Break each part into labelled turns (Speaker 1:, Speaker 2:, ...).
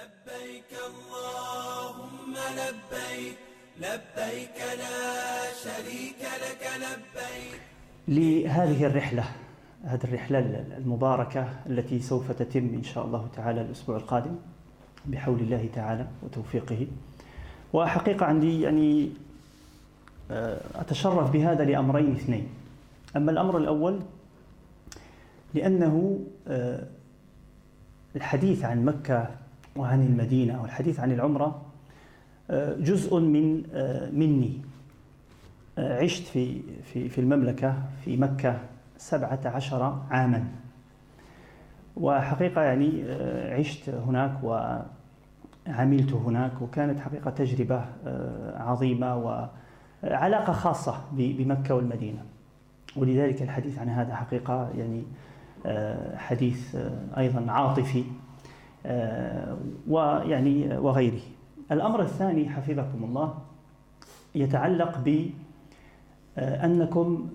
Speaker 1: لبيك اللهم لبيك لبيك لا شريك لك لبيك.
Speaker 2: لهذه الرحلة، هذه الرحلة المباركة التي سوف تتم إن شاء الله تعالى الأسبوع القادم بحول الله تعالى وتوفيقه. وحقيقة عندي أتشرف بهذا لأمرين اثنين. أما الأمر الأول لأنه الحديث عن مكة وعن المدينة والحديث عن العمرة جزء مني. عشت في المملكة في مكة 17 عاما، وحقيقة عشت هناك وعملت هناك، وكانت حقيقة تجربة عظيمة وعلاقة خاصة بمكة والمدينة. ولذلك الحديث عن هذا حقيقة حديث أيضا عاطفي وغيره. الأمر الثاني حفظكم الله يتعلق بأنكم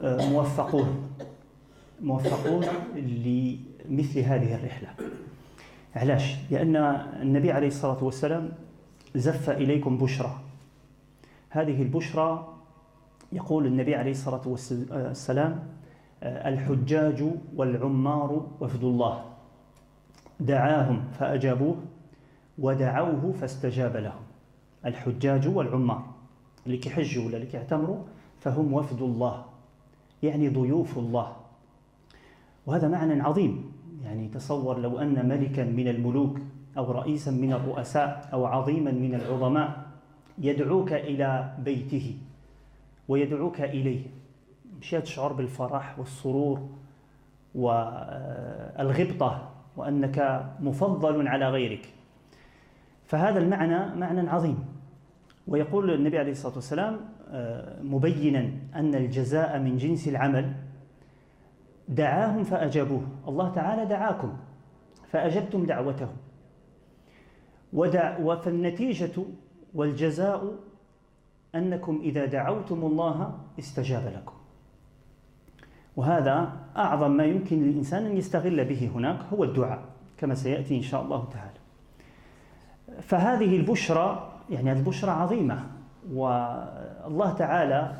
Speaker 2: موفقون لمثل هذه الرحلة. علاش؟ لأن النبي عليه الصلاة والسلام زف إليكم بشرى. هذه البشرى يقول النبي عليه الصلاة والسلام: الحجاج والعمار وفد الله، دعاهم فأجابوه ودعوه فاستجاب لهم. الحجاج والعمار اللي كيحجوا ولا اللي كيعتمروا فهم وفد الله، يعني ضيوف الله. وهذا معنى عظيم. تصور لو أن ملكا من الملوك أو رئيسا من الرؤساء أو عظيما من العظماء يدعوك إلى بيته ويدعوك إليه، مش تشعر بالفرح والسرور والغبطة وأنك مفضل على غيرك. فهذا المعنى معنى عظيم. ويقول النبي عليه الصلاة والسلام مبينا أن الجزاء من جنس العمل: دعاهم فأجابوه. الله تعالى دعاكم فأجبتم دعوته، فالنتيجة والجزاء أنكم إذا دعوتم الله استجاب لكم. وهذا أعظم ما يمكن للإنسان أن يستغل به هناك، هو الدعاء كما سيأتي إن شاء الله تعالى. فهذه البشرى البشرى عظيمة، والله تعالى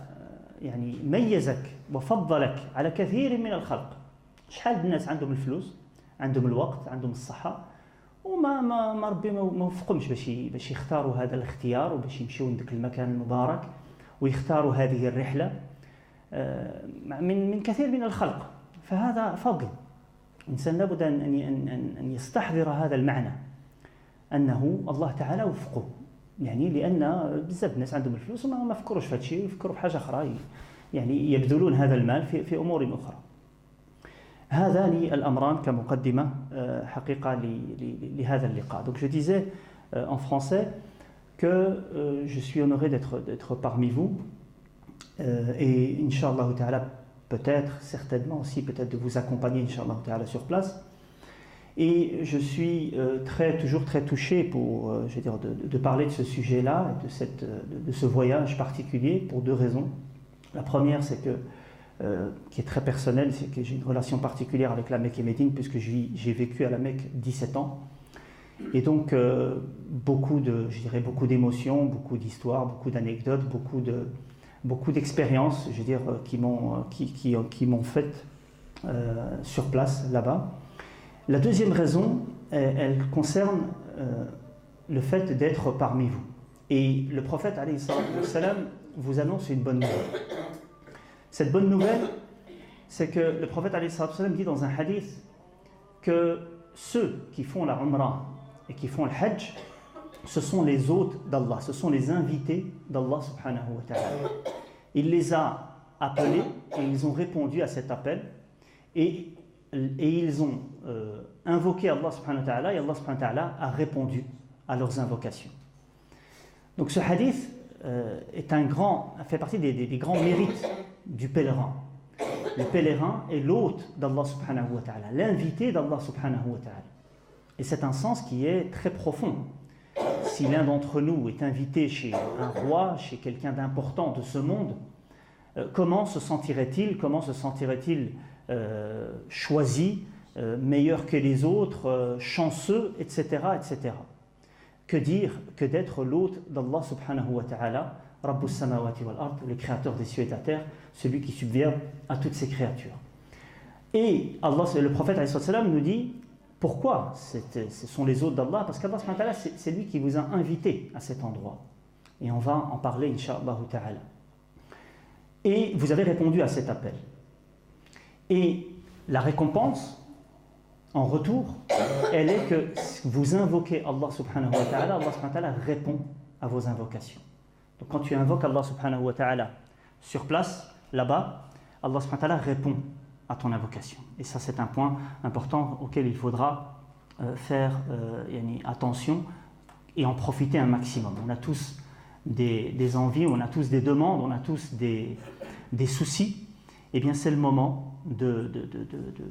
Speaker 2: ميزك وفضلك على كثير من الخلق. شحال الناس عندهم الفلوس، عندهم الوقت، عندهم الصحة، وما ربي ما وفقهمش باش يختاروا هذا الاختيار وباش يمشيوا لذاك المكان المبارك ويختاروا هذه الرحلة من كثير من الخلق. فهذا فضل. الإنسان لابد أن يستحضر هذا المعنى، أنه الله تعالى وفقه. لأن بزاف الناس عندهم الفلوس وما فكروش في هذا الشيء، يفكروا في حاجة أخرى، يبذلون هذا المال في أمور أخرى. هذان الأمران كمقدمة حقيقة لهذا اللقاء. Donc je disais en français que je suis honoré d'être parmi vous et Inch'Allah ta'ala peut-être, certainement aussi peut-être de vous accompagner Inch'Allah ta'ala sur place. Et je suis toujours très touché de parler de ce sujet-là, de ce voyage particulier, pour deux raisons. La première, c'est qui est très personnelle, c'est que j'ai une relation particulière avec la Mecque et Médine, puisque j'ai vécu à la Mecque 17 ans. Et donc, beaucoup d'émotions, beaucoup d'histoires, beaucoup d'anecdotes, beaucoup d'expériences, qui m'ont fait sur place, là-bas. La deuxième raison, elle concerne le fait d'être parmi vous. Et le prophète alayhi salam vous annonce une bonne nouvelle. Cette bonne nouvelle, c'est que le prophète alayhi salam dit dans un hadith que ceux qui font la umrah et qui font le hajj, ce sont les hôtes d'Allah, ce sont les invités d'Allah subhanahu wa ta'ala. Il les a appelés et ils ont répondu à cet appel et ils ont invoqué Allah subhanahu wa ta'ala, et Allah subhanahu wa ta'ala a répondu à leurs invocations. Donc ce hadith fait partie des grands mérites du pèlerin. Le pèlerin est l'hôte d'Allah subhanahu wa ta'ala, l'invité d'Allah subhanahu wa ta'ala. Et c'est un sens qui est très profond. Si l'un d'entre nous est invité chez un roi, chez quelqu'un d'important de ce monde, comment se sentirait-il choisi, meilleur que les autres, chanceux, etc., etc. que dire que d'être l'hôte d'Allah subhanahu wa ta'ala, Rabbus samawati wal ard, le créateur des cieux et de la terre, celui qui subvient à toutes ses créatures. Et Allah, le prophète alayhi salam nous dit pourquoi ce sont les hôtes d'Allah, parce qu'Allah subhanahu wa ta'ala, c'est lui qui vous a invité à cet endroit. Et on va en parler, incha'Allah ta'ala. Et vous avez répondu à cet appel. Et la récompense, en retour, elle est que vous invoquez Allah subhanahu wa ta'ala, Allah subhanahu wa ta'ala répond à vos invocations. Donc quand tu invoques Allah subhanahu wa ta'ala sur place, là-bas, Allah subhanahu wa ta'ala répond à ton invocation. Et ça, c'est un point important auquel il faudra faire attention et en profiter un maximum. On a tous des envies, on a tous des demandes, on a tous des soucis. Eh bien, c'est le moment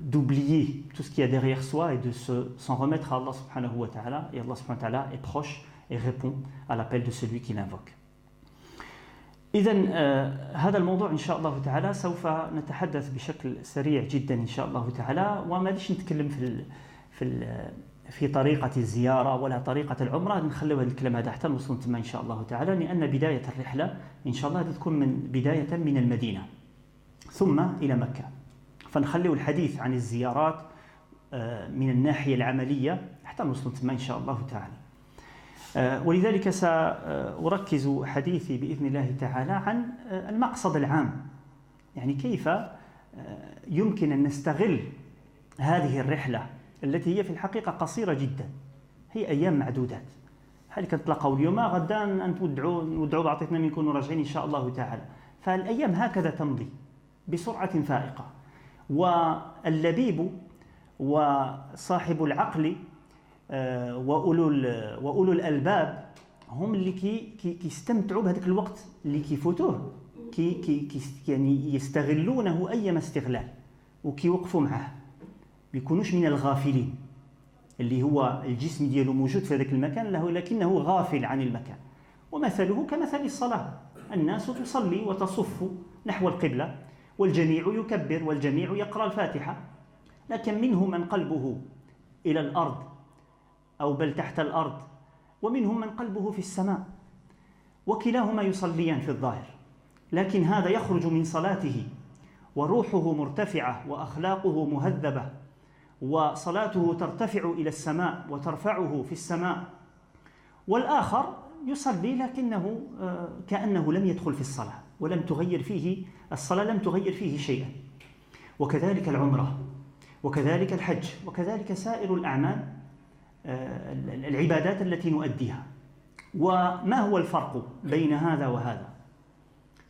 Speaker 2: d'oublier tout ce qu'il y a derrière soi et de s'en remettre à Allah subhanahu wa ta'ala. Et Allah subhanahu wa ta'ala est proche et répond à l'appel de celui qui l'invoque. إذن هذا الموضوع إن شاء الله تعالى سوف نتحدث بشكل سريع جدا إن شاء الله تعالى وما ليش نتكلم في طريقة الزيارة ولا طريقة العمرة نخلي هذا الكلام هذا حتى نوصل تما إن شاء الله تعالى لأن بداية الرحلة إن شاء الله تكون بداية من المدينة ثم إلى مكة فنخلي الحديث عن الزيارات من الناحية العملية حتى نوصل تما إن شاء الله تعالى ولذلك سأركز حديثي بإذن الله تعالى عن المقصد العام يعني كيف يمكن أن نستغل هذه الرحلة التي هي في الحقيقة قصيرة جدا هي أيام معدودات هل كنتلاقاو اليوم غدا أن نودعوا بعضنا من نكونوا راجعين إن شاء الله تعالى فالأيام هكذا تمضي بسرعة فائقة واللبيب وصاحب العقل وأولو الألباب هم اللي كيستمتعوا بهذاك الوقت اللي كيفوتوه يعني يستغلونه أيما استغلال وكيوقفوا معاه بيكونوش من الغافلين اللي هو الجسم ديالو موجود في هذاك المكان لكنه غافل عن المكان ومثله كمثل الصلاة الناس تصلي وتصف نحو القبلة والجميع يكبر والجميع يقرأ الفاتحة لكن منهم من قلبه إلى الأرض أو بل تحت الأرض ومنهم من قلبه في السماء وكلاهما يصليان في الظاهر لكن هذا يخرج من صلاته وروحه مرتفعة وأخلاقه مهذبة وصلاته ترتفع إلى السماء وترفعه في السماء والآخر يصلي لكنه كأنه لم يدخل في الصلاة ولم تغير فيه الصلاة لم تغير فيه شيئا وكذلك العمرة وكذلك الحج وكذلك سائر الأعمال العبادات التي نؤديها وما هو الفرق بين هذا وهذا؟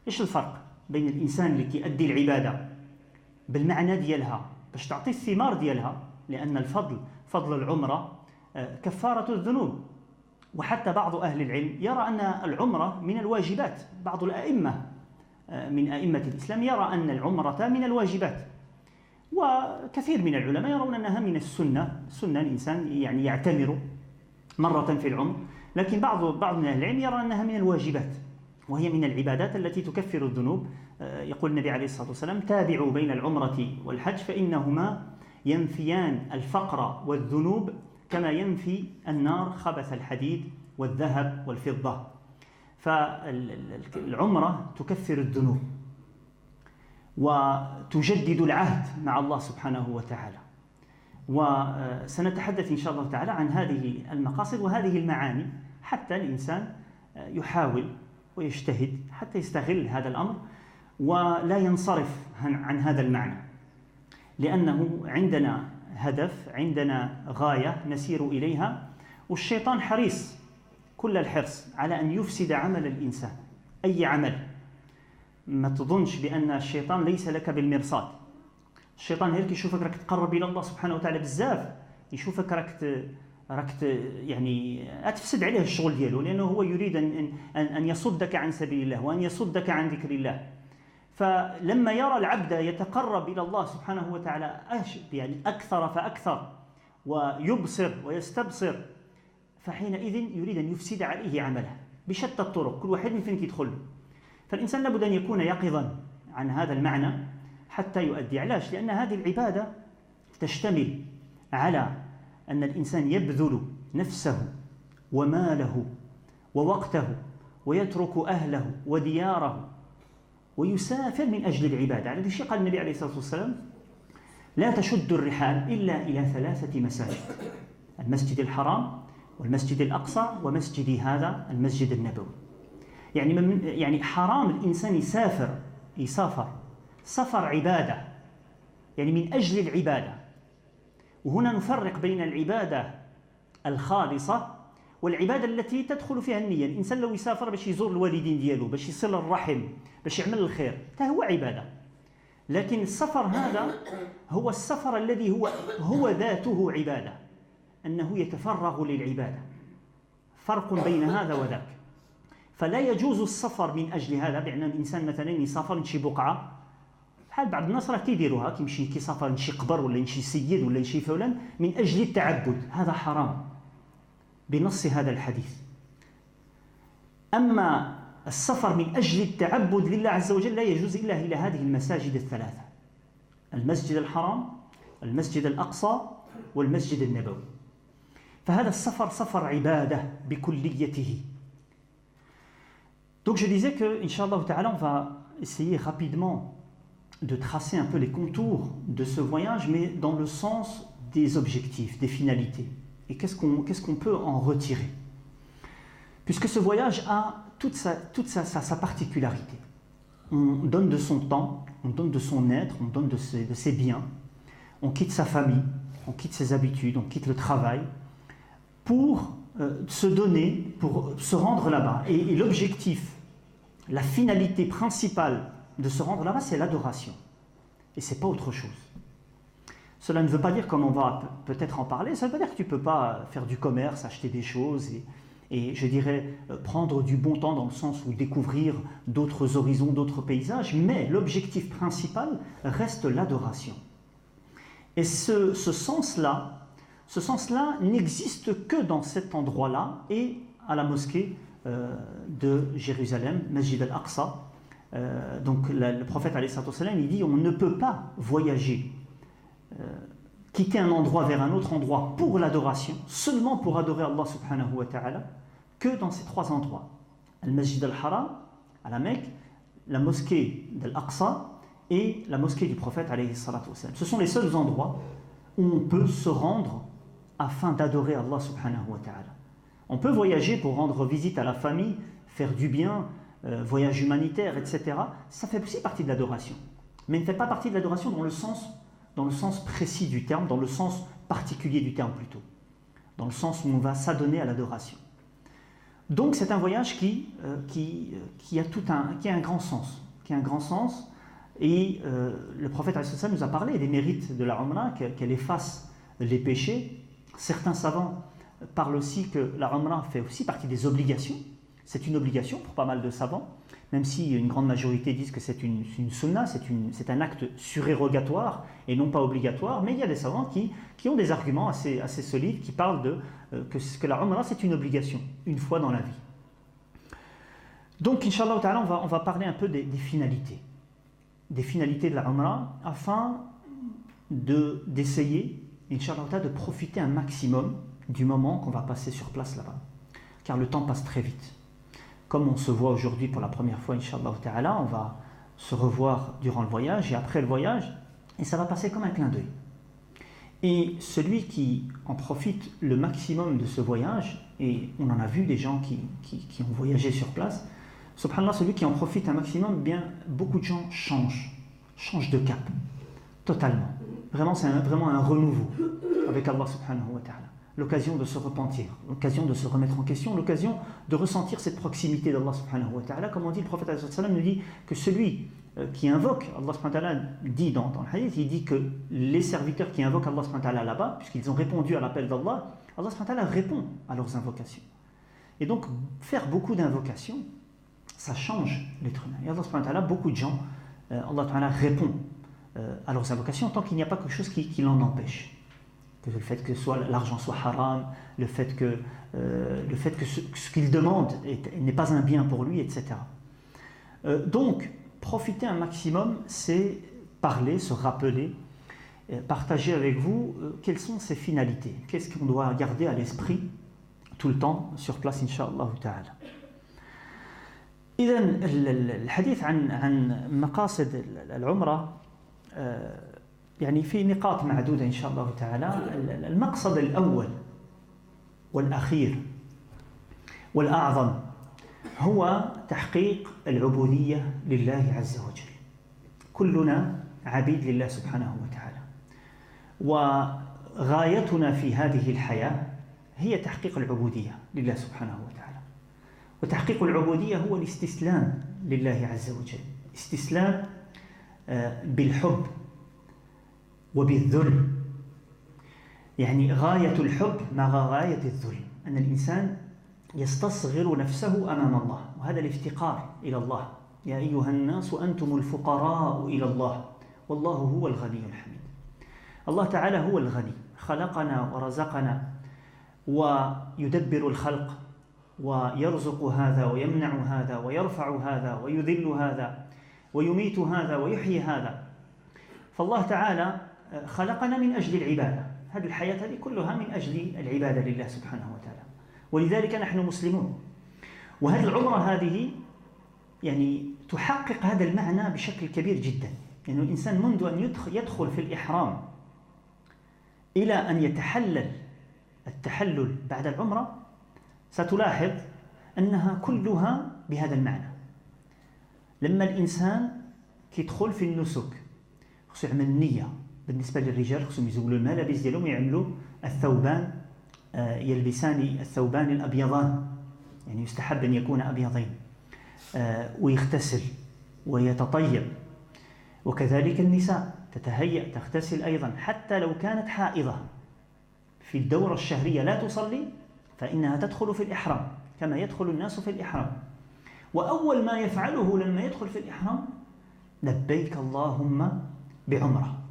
Speaker 2: إيش الفرق بين الإنسان اللي كيأدي العبادة بالمعنى ديالها باش تعطي الثمار ديالها لأن فضل العمرة كفارة الذنوب وحتى بعض أهل العلم يرى أن العمرة من الواجبات بعض الأئمة من أئمة الإسلام يرى أن العمرة من الواجبات وكثير من العلماء يرون أنها من السنة الإنسان يعني يعتمر مرة في العمر لكن بعض من أهل العلم يرى أنها من الواجبات وهي من العبادات التي تكفر الذنوب يقول النبي عليه الصلاة والسلام تابعوا بين العمرة والحج فإنهما ينفيان الفقر والذنوب كما ينفي النار خبث الحديد والذهب والفضة فالعمرة تكفر الذنوب وتجدد العهد مع الله سبحانه وتعالى وسنتحدث إن شاء الله تعالى عن هذه المقاصد وهذه المعاني حتى الإنسان يحاول ويجتهد حتى يستغل هذا الأمر ولا ينصرف عن هذا المعنى لأنه عندنا هدف عندنا غاية نسير إليها والشيطان حريص كل الحرص على أن يفسد عمل الإنسان أي عمل ما تظنش بأن الشيطان ليس لك بالمرصاد الشيطان هيك يشوفك راك تقرب إلى الله سبحانه وتعالى بزاف يشوفك راك يعني أتفسد عليه الشغل ديالو لأنه هو يريد أن يصدك عن سبيل الله وأن يصدك عن ذكر الله فلما يرى العبد يتقرب إلى الله سبحانه وتعالى يعني أكثر فأكثر ويبصر ويستبصر فحينئذ يريد أن يفسد عليه عمله بشتى الطرق كل واحد من فين يدخل فالإنسان لابد أن يكون يقظا عن هذا المعنى حتى يؤدي علاش لأن هذه العبادة تشتمل على أن الإنسان يبذل نفسه وماله ووقته ويترك أهله ودياره ويسافر من أجل العبادة. على هذا الشيء قال النبي عليه الصلاة والسلام: لا تشد الرحال إلا إلى 3 مساجد: المسجد الحرام والمسجد الأقصى ومسجد هذا المسجد النبوي. يعني حرام الإنسان يسافر سفر عبادة، يعني من أجل العبادة. وهنا نفرق بين العبادة الخالصة والعبادة التي تدخل فيها النية. الإنسان لو يسافر باش يزور الوالدين ديالو، باش يصل الرحم، باش يعمل الخير، هذا هو عبادة. لكن السفر هذا هو السفر الذي هو ذاته عبادة، أنه يتفرغ للعبادة. فرق بين هذا وذاك. فلا يجوز السفر من أجل هذا، بأن الإنسان مثلا يسافر لشي بقعة، بحال بعض الناس راه كيديروها، كيسافر لشي قبر ولا لشي سيد ولا لشي فلان من أجل التعبد، هذا حرام بنص هذا الحديث. أما السفر من أجل التعبد لله عز وجل لا يجوز إلا إلى هذه المساجد الثلاثة: المسجد الحرام، المسجد الأقصى، والمسجد النبوي. فهذا السفر سفر عبادة بكليته. Donc je disais que, Inch'Allah Ta'ala, on va essayer rapidement de tracer un peu les contours de ce voyage, mais dans le sens des objectifs, des finalités. Et qu'est-ce qu'on peut en retirer? Puisque ce voyage a toute sa particularité. On donne de son temps, on donne de son être, on donne de ses biens, on quitte sa famille, on quitte ses habitudes, on quitte le travail pour se donner, pour se rendre là-bas. Et l'objectif, la finalité principale de se rendre là-bas, c'est l'adoration. Et ce n'est pas autre chose. Cela ne veut pas dire, comme on va peut-être en parler, ça ne veut pas dire que tu ne peux pas faire du commerce, acheter des choses et je dirais prendre du bon temps dans le sens où découvrir d'autres horizons, d'autres paysages, mais l'objectif principal reste l'adoration. Et ce sens-là n'existe que dans cet endroit-là et à la mosquée de Jérusalem, Masjid al-Aqsa. Donc le prophète alayhi salatu wassalam, il dit: on ne peut pas voyager, quitter un endroit vers un autre endroit pour l'adoration, seulement pour adorer Allah subhanahu wa ta'ala, que dans ces 3 endroits: Al-Masjid al-Haram à la Mecque, la mosquée d'Al-Aqsa et la mosquée du prophète alayhi salatu wassalam. Ce sont les seuls endroits où on peut se rendre afin d'adorer Allah subhanahu wa ta'ala. On peut voyager pour rendre visite à la famille, faire du bien, voyage humanitaire, etc. Ça fait aussi partie de l'adoration. Mais il ne fait pas partie de l'adoration dans le sens précis du terme, dans le sens particulier du terme plutôt. Dans le sens où on va s'adonner à l'adoration. Donc c'est un voyage qui a un grand sens. Et le prophète nous a parlé des mérites de la Umrah, qu'elle efface les péchés. Certains savants parlent aussi que la Umrah fait aussi partie des obligations. C'est une obligation pour pas mal de savants, même si une grande majorité disent que c'est une sunna, c'est un acte surérogatoire et non pas obligatoire. Mais il y a des savants qui ont des arguments assez solides, qui parlent que la Umrah c'est une obligation, une fois dans la vie. Donc, Inch'Allah Ta'ala, on va parler un peu des finalités. Des finalités de la Umrah, afin d'essayer, Inch'Allah Ta'ala, de profiter un maximum du moment qu'on va passer sur place là-bas. Car le temps passe très vite. Comme on se voit aujourd'hui pour la première fois, Inch'Allah Ta'ala, on va se revoir durant le voyage et après le voyage, et ça va passer comme un clin d'œil. Et celui qui en profite le maximum de ce voyage, et on en a vu des gens qui ont voyagé sur place, subhanallah, celui qui en profite un maximum, bien beaucoup de gens changent de cap, totalement. Vraiment, c'est vraiment un renouveau avec Allah subhanahu wa ta'ala. L'occasion de se repentir, l'occasion de se remettre en question, l'occasion de ressentir cette proximité d'Allah subhanahu wa ta'ala. Comme on dit, le prophète nous dit que celui qui invoque, Allah subhanahu wa ta'ala dit dans le hadith, il dit que les serviteurs qui invoquent Allah subhanahu wa ta'ala là-bas, puisqu'ils ont répondu à l'appel d'Allah, Allah subhanahu wa ta'ala répond à leurs invocations. Et donc, faire beaucoup d'invocations, ça change l'être humain. Et Allah subhanahu wa ta'ala, beaucoup de gens, Allah subhanahu wa ta'ala répond à leurs invocations tant qu'il n'y a pas quelque chose qui l'en empêche. Que le fait que l'argent soit haram, le fait que ce qu'il demande n'est pas un bien pour lui, etc. Donc, profiter un maximum, c'est parler, se rappeler, partager avec vous quelles sont ses finalités, qu'est-ce qu'on doit garder à l'esprit tout le temps sur place إن شاء الله تعالى. إذن الحديث عن مقاصد العمرة يعني في نقاط معدودة إن شاء الله تعالى. المقصد الأول والأخير والأعظم هو تحقيق العبودية لله عز وجل. كلنا عبيد لله سبحانه وتعالى، وغايتنا في هذه الحياة هي تحقيق العبودية لله سبحانه وتعالى. وتحقيق العبودية هو الاستسلام لله عز وجل، استسلام بالحب وبالذل. يعني غاية الحب مع غاية الذل، أن الإنسان يستصغر نفسه أمام الله، وهذا الافتقار إلى الله. يا أيها الناس أنتم الفقراء إلى الله والله هو الغني الحميد. الله تعالى هو الغني، خلقنا ورزقنا ويدبر الخلق ويرزق هذا ويمنع هذا ويرفع هذا ويذل هذا ويميت هذا ويحيي هذا. فالله تعالى خلقنا من أجل العبادة، هذه الحياة هذه كلها من أجل العبادة لله سبحانه وتعالى، ولذلك نحن مسلمون. وهذه العمرة هذه يعني تحقق هذا المعنى بشكل كبير جدا. يعني الإنسان منذ أن يدخل في الإحرام إلى أن يتحلل التحلل بعد العمرة ستلاحظ أنها كلها بهذا المعنى. لما الإنسان يدخل في النسك خصو يعمل النية. بالنسبة للرجال خصهم يزولوا الملابس ديالهم ويعملوا الثوبان، يلبسان الثوبان الأبيضان، يعني يستحب أن يكون أبيضين، ويغتسل ويتطيب. وكذلك النساء تتهيأ تغتسل أيضا، حتى لو كانت حائضة في الدورة الشهرية لا تصلي فإنها تدخل في الإحرام كما يدخل الناس في الإحرام. وأول ما يفعله لما يدخل في الإحرام لبيك اللهم بعمرة،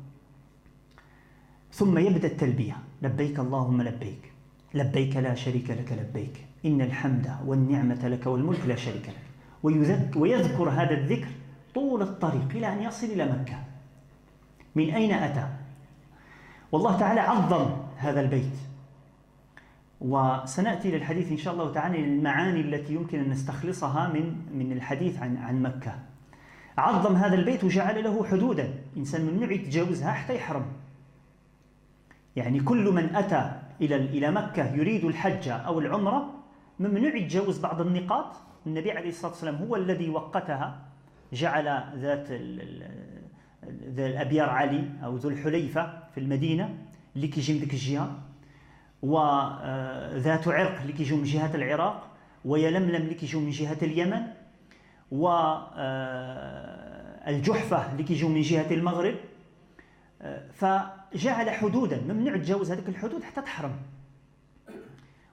Speaker 2: ثم يبدأ التلبية لبيك اللهم لبيك، لبيك لا شريك لك لبيك، إن الحمد والنعمة لك والملك لا شريك لك. ويذكر هذا الذكر طول الطريق إلى أن يصل إلى مكة. من أين أتى؟ والله تعالى عظم هذا البيت، وسنأتي للحديث إن شاء الله تعالى المعاني التي يمكن أن نستخلصها من الحديث عن مكة. عظم هذا البيت وجعل له حدودا، إنسان ممنوع يتجاوزها حتى يحرم. يعني كل من أتى إلى مكة يريد الحج أو العمرة ممنوع يتجاوز بعض النقاط. النبي عليه الصلاة والسلام هو الذي وقتها، جعل ذات الأبيار علي أو ذو الحليفة في المدينة اللي كيجي من ذيك الجهة، وذات عرق اللي كيجوا من جهة العراق، ويلملم اللي كيجوا من جهة اليمن، والجحفة اللي كيجوا من جهة المغرب. فجعل حدودا ممنوع تجاوز هذه الحدود حتى تحرم.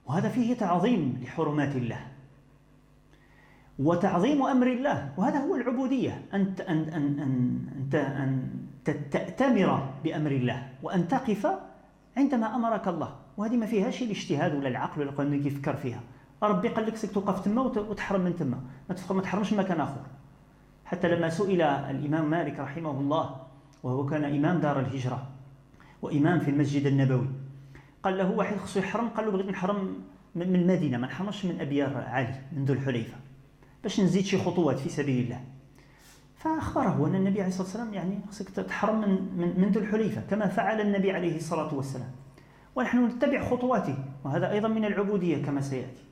Speaker 2: وهذا فيه تعظيم لحرمات الله وتعظيم أمر الله، وهذا هو العبودية، أن تأتمر بأمر الله وأن تقف عندما أمرك الله. وهذه ما فيهاش الاجتهاد ولا العقل ولا القانون يفكر فيها. ربي قال لك سك توقف تما وتحرم من تما، ما تحرمش من مكان آخر. حتى لما سئل الإمام مالك رحمه الله، وهو كان إمام دار الهجرة وإمام في المسجد النبوي، قال له واحد خصو يحرم، قال له بغيت نحرم من المدينة، ما نحرمش من أبيار علي من ذو الحليفة باش نزيد شي خطوات في سبيل الله. فأخبره أن النبي عليه الصلاة والسلام يعني خصك تحرم من ذو الحليفة كما فعل النبي عليه الصلاة والسلام، ونحن نتبع خطواته. وهذا أيضا من العبودية كما سيأتي،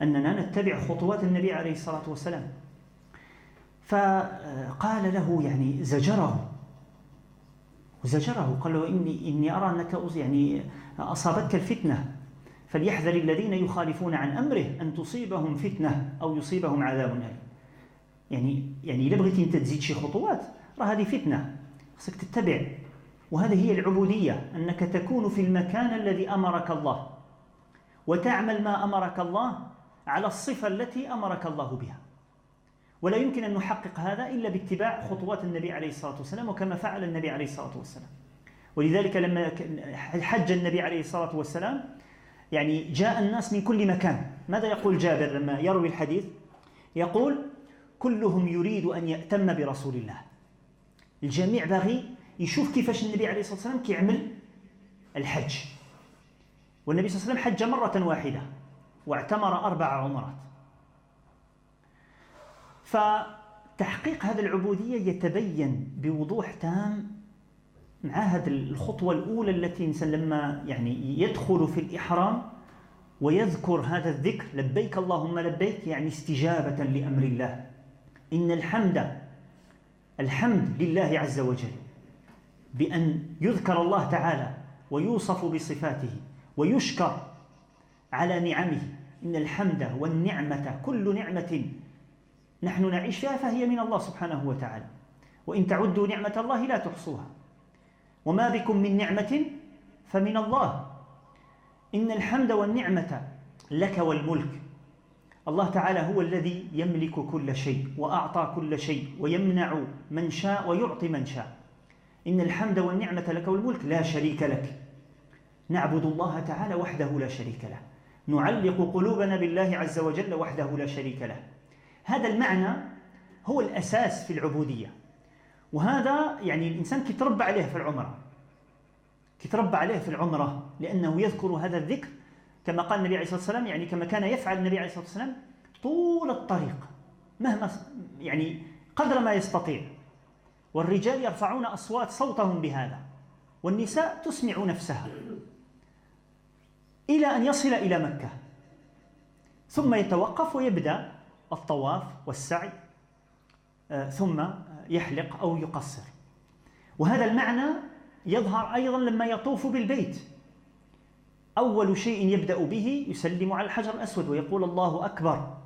Speaker 2: أننا نتبع خطوات النبي عليه الصلاة والسلام. فقال له يعني زجره، قال له إني أرى أنك يعني أصابتك الفتنة، فليحذر الذين يخالفون عن أمره أن تصيبهم فتنة أو يصيبهم عذاب أليم. يعني إذا بغيتي أنت تزيد شي خطوات راه هذه فتنة، خصك تتبع. وهذه هي العبودية، أنك تكون في المكان الذي أمرك الله وتعمل ما أمرك الله على الصفة التي أمرك الله بها. ولا يمكن أن نحقق هذا إلا باتباع خطوات النبي عليه الصلاة والسلام وكما فعل النبي عليه الصلاة والسلام. ولذلك لما حج النبي عليه الصلاة والسلام يعني جاء الناس من كل مكان. ماذا يقول جابر لما يروي الحديث؟ يقول كلهم يريد أن يأتم برسول الله. الجميع باغي يشوف كيفاش النبي عليه الصلاة والسلام كيعمل الحج. والنبي صلى الله عليه وسلم حج مرة واحدة واعتمر 4 عمرات. فتحقيق هذه العبودية يتبين بوضوح تام مع هذه الخطوة الأولى التي الإنسان لما يعني يدخل في الإحرام ويذكر هذا الذكر لبيك اللهم لبيك، يعني استجابة لأمر الله. إن الحمد لله عز وجل، بأن يذكر الله تعالى ويوصف بصفاته ويشكر على نعمه. إن الحمد والنعمة كل نعمة نحن نعيش فيها فهي من الله سبحانه وتعالى، وإن تعدوا نعمة الله لا تحصوها، وما بكم من نعمة فمن الله. إن الحمد والنعمة لك والملك. الله تعالى هو الذي يملك كل شيء وأعطى كل شيء ويمنع من شاء ويعطي من شاء. إن الحمد والنعمة لك والملك لا شريك لك. نعبد الله تعالى وحده لا شريك له، نعلق قلوبنا بالله عز وجل وحده لا شريك له. هذا المعنى هو الأساس في العبودية، وهذا يعني الإنسان كيتربى عليه في العمرة، كيتربى عليه في العمرة، لأنه يذكر هذا الذكر كما قال النبي عليه الصلاة والسلام، يعني كما كان يفعل النبي عليه الصلاة والسلام طول الطريق مهما يعني قدر ما يستطيع. والرجال يرفعون صوتهم بهذا، والنساء تسمع نفسها إلى أن يصل إلى مكة، ثم يتوقف ويبدأ الطواف والسعي، ثم يحلق أو يقصر. وهذا المعنى يظهر أيضا لما يطوف بالبيت. أول شيء يبدأ به يسلم على الحجر الأسود ويقول الله أكبر.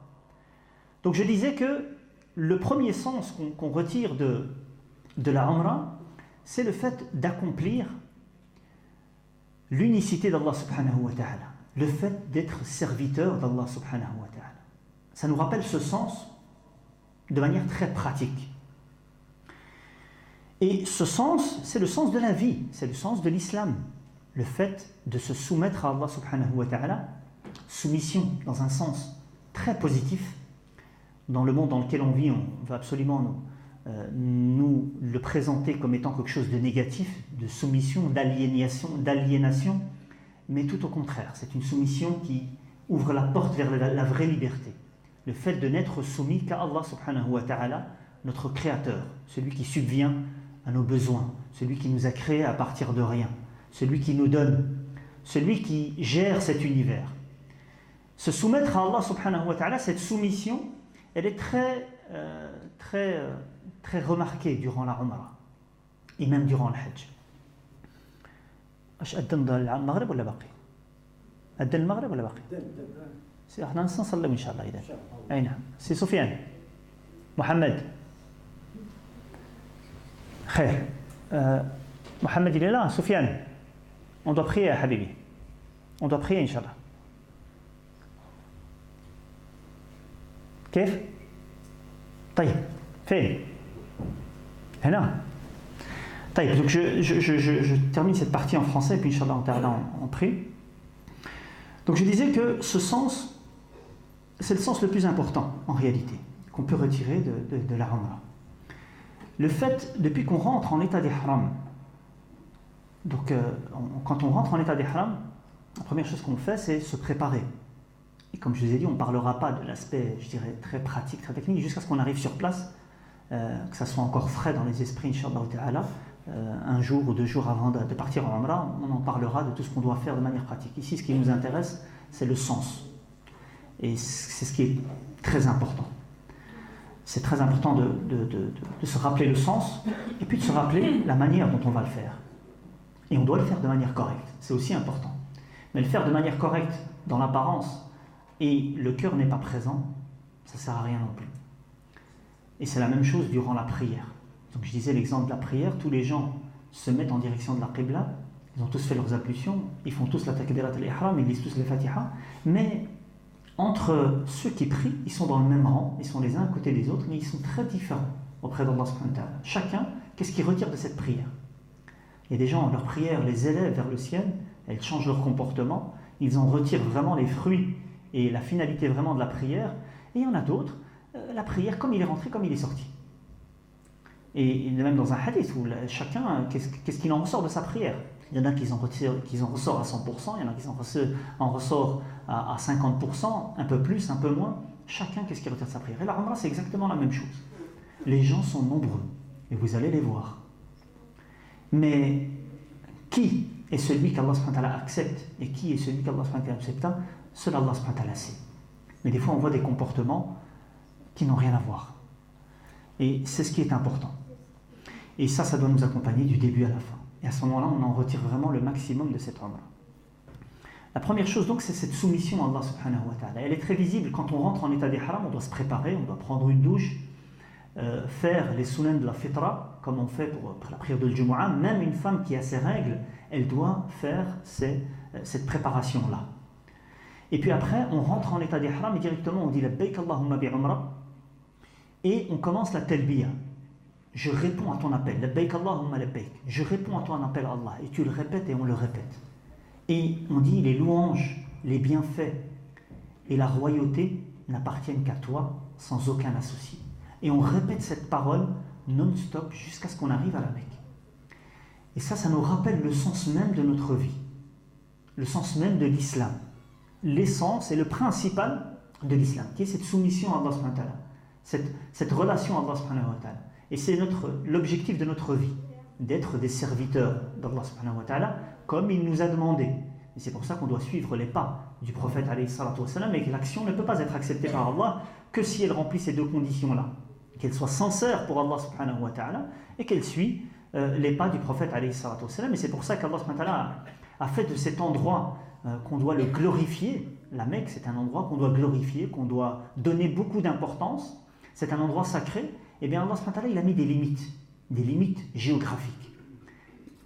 Speaker 2: Donc je disais que le premier sens qu'on retire de la Umrah, c'est le fait d'accomplir l'unicité d'Allah subhanahu wa ta'ala, le fait d'être serviteur d'Allah subhanahu wa ta'ala. Ça nous rappelle ce sens de manière très pratique. Et ce sens, c'est le sens de la vie, c'est le sens de l'islam. Le fait de se soumettre à Allah subhanahu wa ta'ala, soumission dans un sens très positif. Dans le monde dans lequel on vit, on va absolument nous le présenter comme étant quelque chose de négatif, de soumission, d'aliénation, mais tout au contraire, c'est une soumission qui ouvre la porte vers la vraie liberté. Le fait de n'être soumis qu'à Allah subhanahu wa ta'ala, notre créateur, celui qui subvient à nos besoins, celui qui nous a créés à partir de rien, celui qui nous donne, celui qui gère cet univers. Se soumettre à Allah subhanahu wa ta'ala, cette soumission, elle est très remarquée durant la Umrah et même durant le Hajj. اش أذن المغرب ولا باقي؟ أذن المغرب ولا باقي؟ سي احنا نصلي ان شاء الله اذا. اي نعم. سي سفيان محمد خير. محمد il est là. Soufiane, on doit prier حبيبي. On doit prier ان شاء الله. كيف؟ طيب فين؟ هنا. طيب donc je termine cette partie en français puis inchallah on prie. Donc je disais que ce sens, c'est le sens le plus important en réalité qu'on peut retirer de la Umrah. Le fait, depuis qu'on rentre en état d'ihram, donc quand on rentre en état d'ihram, la première chose qu'on fait c'est se préparer. Et comme je vous ai dit, on ne parlera pas de l'aspect, je dirais, très pratique, très technique, jusqu'à ce qu'on arrive sur place, que ça soit encore frais dans les esprits, Inch'Allah ta'ala. Un jour ou 2 jours avant de partir en Umrah, on en parlera de tout ce qu'on doit faire de manière pratique. Ici, ce qui nous intéresse, c'est le sens. Et c'est ce qui est très important. C'est très important de se rappeler le sens, et puis de se rappeler la manière dont on va le faire. Et on doit le faire de manière correcte, c'est aussi important. Mais le faire de manière correcte, dans l'apparence, et le cœur n'est pas présent, ça ne sert à rien non plus. Et c'est la même chose durant la prière. Donc je disais l'exemple de la prière, tous les gens se mettent en direction de la Qibla, ils ont tous fait leurs ablutions, ils font tous la takbirat al-ihram, ils lisent tous les Fatiha, mais entre ceux qui prient, ils sont dans le même rang, ils sont les uns à côté des autres, mais ils sont très différents auprès d'Allah subhanahu wa ta'ala. Chacun, qu'est-ce qu'il retire de cette prière? Il y a des gens, leur prière les élève vers le ciel, elles changent leur comportement, ils en retirent vraiment les fruits et la finalité vraiment de la prière, et il y en a d'autres, la prière comme il est rentré, comme il est sorti. Et même dans un hadith où chacun, qu'est-ce qu'il en ressort de sa prière? Il y en a qui en ressortent à 100%, il y en a qui en ressortent à 50%, un peu plus, un peu moins. Chacun, qu'est-ce qu'il retire de sa prière? Et la Umrah, c'est exactement la même chose. Les gens sont nombreux, et vous allez les voir. Mais qui est celui qu'Allah subhanahu wa ta'ala accepte et qui est celui qu'Allah subhanahu wa ta'ala accepte? Seul Allah subhanahu wa ta'ala sait. Mais des fois, on voit des comportements qui n'ont rien à voir. Et c'est ce qui est important. Et ça doit nous accompagner du début à la fin. Et à ce moment-là, on en retire vraiment le maximum de cette Umrah. La première chose, donc, c'est cette soumission à Allah subhanahu wa ta'ala. Elle est très visible. Quand on rentre en état d'ihram, on doit se préparer, on doit prendre une douche, faire les sunan de la fitra, comme on fait pour la prière de Jumu'ah. Même une femme qui a ses règles, elle doit faire cette préparation-là. Et puis après, on rentre en état d'ihram et directement on dit labbaik Allahumma bi umrah et on commence la talbiya. Je réponds à ton appel. Labbaik Allahumma labbaik. Je réponds à ton appel Allah. Et tu le répètes et on le répète. Et on dit les louanges, les bienfaits et la royauté n'appartiennent qu'à toi sans aucun associé. Et on répète cette parole non-stop jusqu'à ce qu'on arrive à la Mecque. Et ça nous rappelle le sens même de notre vie. Le sens même de l'islam. L'essence et le principal de l'islam, qui est cette soumission à Allah subhanahu wa ta'ala, cette relation à Allah subhanahu wa ta'ala. Et c'est l'objectif de notre vie, d'être des serviteurs d'Allah subhanahu wa ta'ala, comme il nous a demandé. Et c'est pour ça qu'on doit suivre les pas du prophète alayhi salatu wassalam, et que l'action ne peut pas être acceptée par Allah que si elle remplit ces deux conditions-là. Qu'elle soit sincère pour Allah subhanahu wa ta'ala, et qu'elle suit les pas du prophète alayhi salatu wassalam. Et c'est pour ça qu'Allah subhanahu wa ta'ala a fait de cet endroit qu'on doit le glorifier. La Mecque, c'est un endroit qu'on doit glorifier, qu'on doit donner beaucoup d'importance. C'est un endroit sacré. Et bien Allah subhanahu wa ta'ala, il a mis des limites géographiques.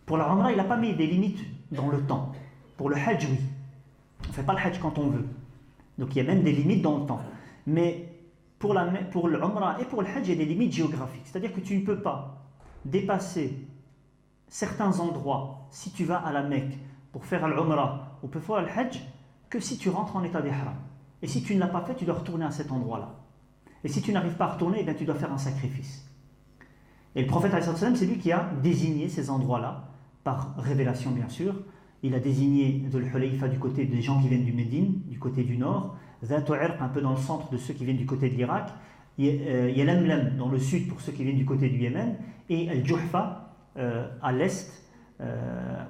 Speaker 2: Pour la Umrah, il n'a pas mis des limites dans le temps. Pour le Hajj, oui. On ne fait pas le Hajj quand on veut. Donc il y a même des limites dans le temps. Mais pour le Umrah et pour le Hajj, il y a des limites géographiques. C'est-à-dire que tu ne peux pas dépasser certains endroits si tu vas à la Mecque pour faire l'Umrah ou pour faire le Hajj que si tu rentres en état d'ihram. Et si tu ne l'as pas fait, tu dois retourner à cet endroit-là. Et si tu n'arrives pas à retourner, eh bien, tu dois faire un sacrifice. Et le prophète, c'est lui qui a désigné ces endroits-là, par révélation bien sûr. Il a désigné Dhul Hulayfa du côté des gens qui viennent du Médine, du côté du nord, Zat Irq un peu dans le centre de ceux qui viennent du côté de l'Irak, il y a Lamlam dans le sud pour ceux qui viennent du côté du Yémen, et Al-Juhfa à l'est,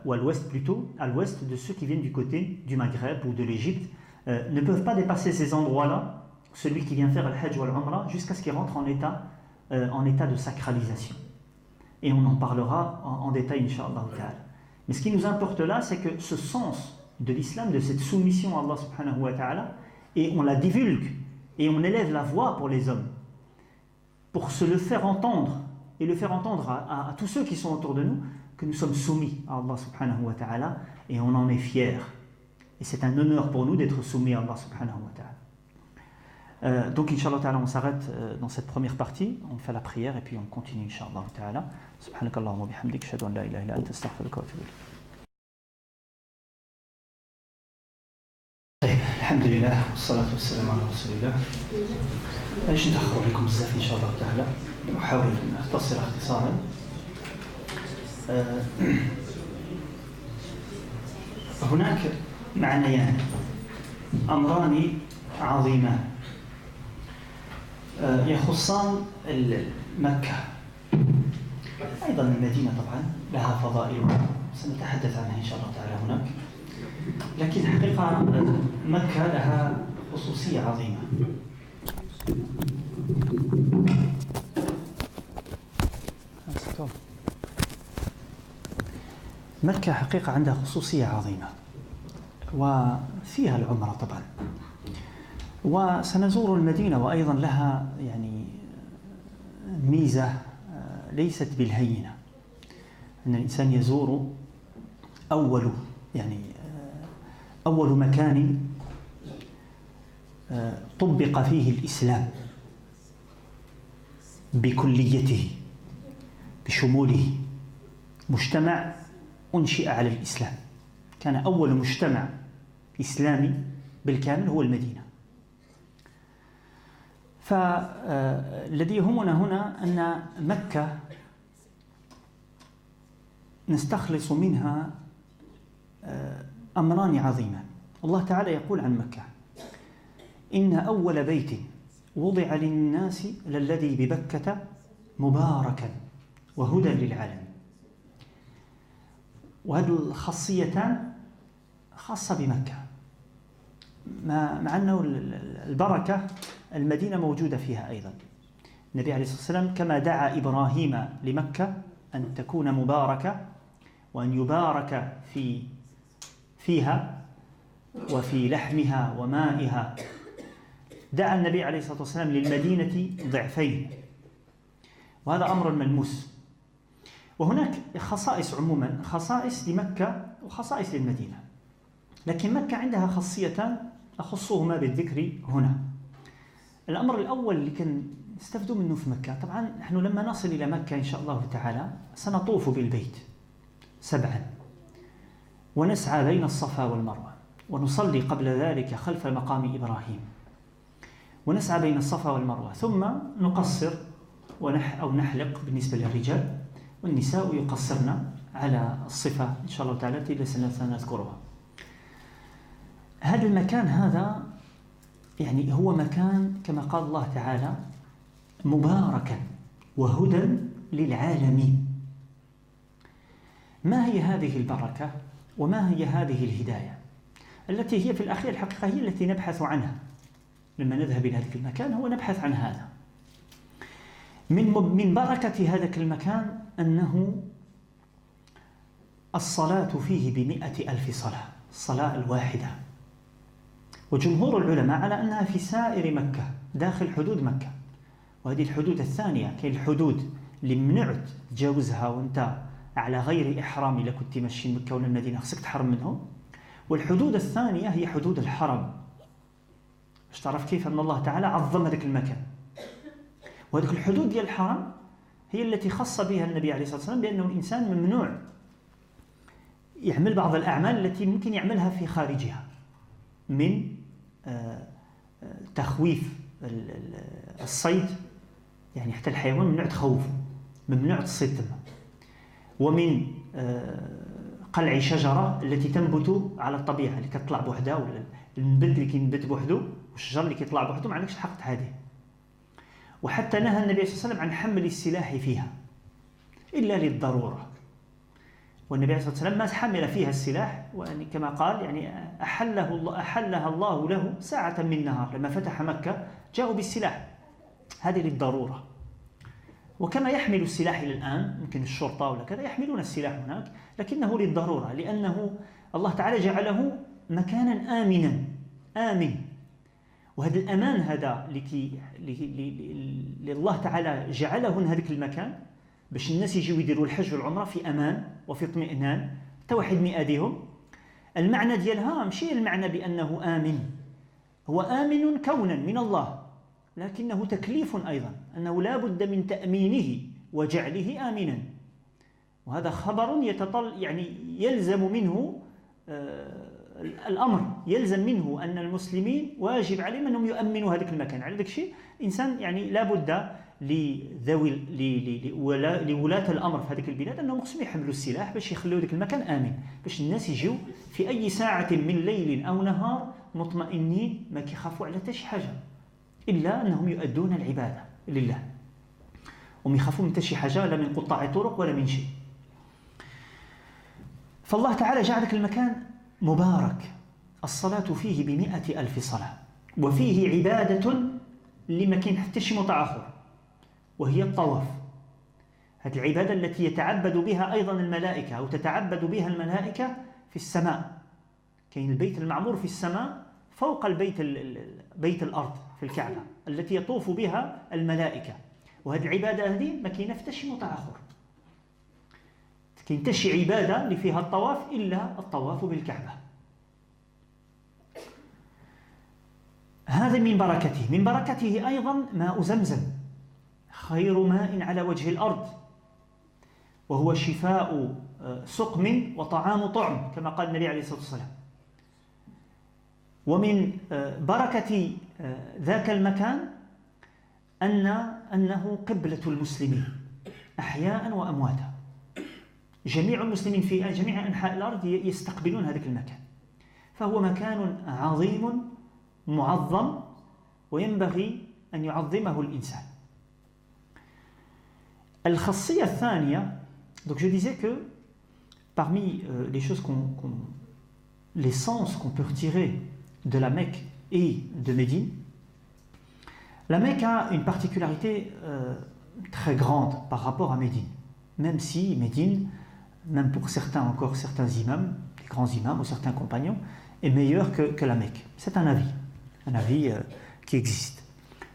Speaker 2: ou à l'ouest plutôt, à l'ouest de ceux qui viennent du côté du Maghreb ou de l'Égypte, ne peuvent pas dépasser ces endroits-là, celui qui vient faire le Hajj ou l'Umrah, jusqu'à ce qu'il rentre en état de sacralisation. Et on en parlera en détail, Inch'Allah ta'ala. Mais ce qui nous importe là, c'est que ce sens de l'islam, de cette soumission à Allah subhanahu wa ta'ala, et on la divulgue, et on élève la voix pour les hommes, pour se le faire entendre, et le faire entendre à tous ceux qui sont autour de nous, que nous sommes soumis à Allah subhanahu wa ta'ala, et on en est fiers. Et c'est un honneur pour nous d'être soumis à Allah subhanahu wa ta'ala. Donc, Inch'Allah ta'ala, on s'arrête dans cette première partie, on fait la prière et puis on continue, Inch'Allah ta'ala. Subhanakallahumma wa bihamdik, ashhadu an la ilaha illa anta, astaghfiruka wa atubu ilayk. Alhamdulillah, wassalatu wassalamu ala rasulillah. باش نتأخر عليكم بزاف إن شاء الله تعالى، أحاول أن أختصر اختصارا. هناك معنيان أمران عظيمان يخصان مكة، أيضا المدينة طبعا لها فضائلها سنتحدث عنها إن شاء الله تعالى هناك، لكن الحقيقة مكة لها خصوصية عظيمة. مكة حقيقة عندها خصوصية عظيمة وفيها العمرة طبعا، وسنزور المدينة وأيضا لها يعني ميزة ليست بالهينة، أن الإنسان يزور أول مكان طبق فيه الإسلام بكليته بشموله، مجتمع أنشئ على الإسلام، كان أول مجتمع إسلامي بالكامل هو المدينة. فالذي يهمنا هنا أن مكة نستخلص منها أمران عظيمان. الله تعالى يقول عن مكة: إن أول بيت وضع للناس للذي ببكة مباركا وهدى للعالمين. وهذه الخاصيتان خاصة بمكة، مع أنه البركة المدينة موجودة فيها أيضا. النبي عليه الصلاة والسلام كما دعا إبراهيم لمكة أن تكون مباركة وأن يبارك فيها وفي لحمها ومائها، دعا النبي عليه الصلاة والسلام للمدينة ضعفين، وهذا أمر ملموس. وهناك خصائص عموما، خصائص لمكة وخصائص للمدينة، لكن مكة عندها خاصيتان أخصهما بالذكر هنا. الأمر الأول اللي كان نستفدوا منه في مكة، طبعا نحن لما نصل إلى مكة إن شاء الله تعالى سنطوف بالبيت 7 ونسعى بين الصفا والمروة، ونصلي قبل ذلك خلف مقام إبراهيم، ونسعى بين الصفا والمروة، ثم نقصر أو نحلق بالنسبة للرجال، والنساء يقصرن على الصفة إن شاء الله تعالى التي سنذكرها. هذا المكان هذا يعني هو مكان كما قال الله تعالى مباركا وهدى للعالمين. ما هي هذه البركة وما هي هذه الهداية التي هي في الأخير الحقيقة هي التي نبحث عنها لما نذهب إلى ذلك المكان؟ هو نبحث عن هذا. من بركة هذا المكان أنه الصلاة فيه ب100,000 صلاة، الصلاة الواحدة. وجمهور العلماء على أنها في سائر مكة داخل حدود مكة، وهذه الحدود الثانية. كاين الحدود اللي ممنوع تجاوزها وانت على غير إحرام، إلا كنت ماشي مكة ولا المدينة خصك تحرم منهم. والحدود الثانية هي حدود الحرم، باش تعرف كيف أن الله تعالى عظم هذاك المكان. وهذه الحدود ديال الحرم هي التي خص بها النبي عليه الصلاة والسلام بأنه الإنسان ممنوع يعمل بعض الأعمال التي ممكن يعملها في خارجها، من تخويف الصيد، يعني حتى الحيوان ممنوع تخوفه، ممنوع تصيد تما، ومن قلع شجرة التي تنبت على الطبيعة اللي كتطلع بوحدها، ولا النبت اللي كينبت بوحده والشجر اللي كيطلع بوحده ما عندكش الحق تحاديه. وحتى نهى النبي صلى الله عليه وسلم عن حمل السلاح فيها إلا للضرورة، والنبي عليه الصلاة والسلام ما حمل فيها السلاح، كما قال يعني أحلها الله له ساعة من نهار. لما فتح مكة جاءوا بالسلاح، هذه للضرورة. وكما يحمل السلاح إلى الآن، يمكن الشرطة ولا كذا يحملون السلاح هناك، لكنه للضرورة، لأنه الله تعالى جعله مكانا آمن. وهذا الأمان هذا اللي الله تعالى جعله هذاك المكان باش الناس يجيو يديروا الحج والعمرة في أمان وفي اطمئنان، حتى واحد ما يأذيهم. المعنى ديالها ماشي المعنى بأنه آمن، هو آمن كونا من الله، لكنه تكليف أيضا، أنه لا بد من تأمينه وجعله آمنا. وهذا خبر يعني يلزم منه الأمر، يلزم منه أن المسلمين واجب عليهم أنهم يؤمنوا هذاك المكان. على ذلك الشيء إنسان يعني لا بد لولاة الأمر في هذه البلاد أنهم خصهم يحملوا السلاح باش يخلوا ذاك المكان آمن، باش الناس يجيو في أي ساعة من ليل أو نهار مطمئنين، ما كيخافوا على حتى شي حاجة إلا أنهم يؤدون العبادة لله، وما يخافوا من حتى شي حاجة، لا من قطاع طرق ولا من شيء. فالله تعالى جعل ذاك المكان مبارك، الصلاة فيه ب100,000 صلاة، وفيه عبادة اللي ما كاين حتى شي مطاع آخر، وهي الطواف. هذه العبادة التي يتعبد بها أيضا الملائكة، أو تتعبد بها الملائكة في السماء. كاين البيت المعمور في السماء فوق بيت الأرض في الكعبة التي يطوف بها الملائكة، وهذه العبادة هذه ما كاين حتى شي مطاع آخر، كاين حتى شي عبادة اللي فيها الطواف إلا الطواف بالكعبة. هذا من بركته. من بركته أيضا ماء زمزم، خير ماء على وجه الأرض، وهو شفاء سقم وطعام طعم كما قال النبي عليه الصلاة والسلام. ومن بركة ذاك المكان أنه قبلة المسلمين أحياء وأمواتا. جميع المسلمين في جميع أنحاء الأرض يستقبلون هذا المكان. فهو مكان عظيم معظم وينبغي أن يعظمه الإنسان. الخاصية الثانية, donc je disais que parmi les choses les sens qu'on peut retirer de la Mecque et de Médine, la Mecque a une particularité très grande par rapport à Médine, même si Médine, même pour certains imams, les grands imams ou certains compagnons, est meilleur que la Mecque. C'est un avis qui existe.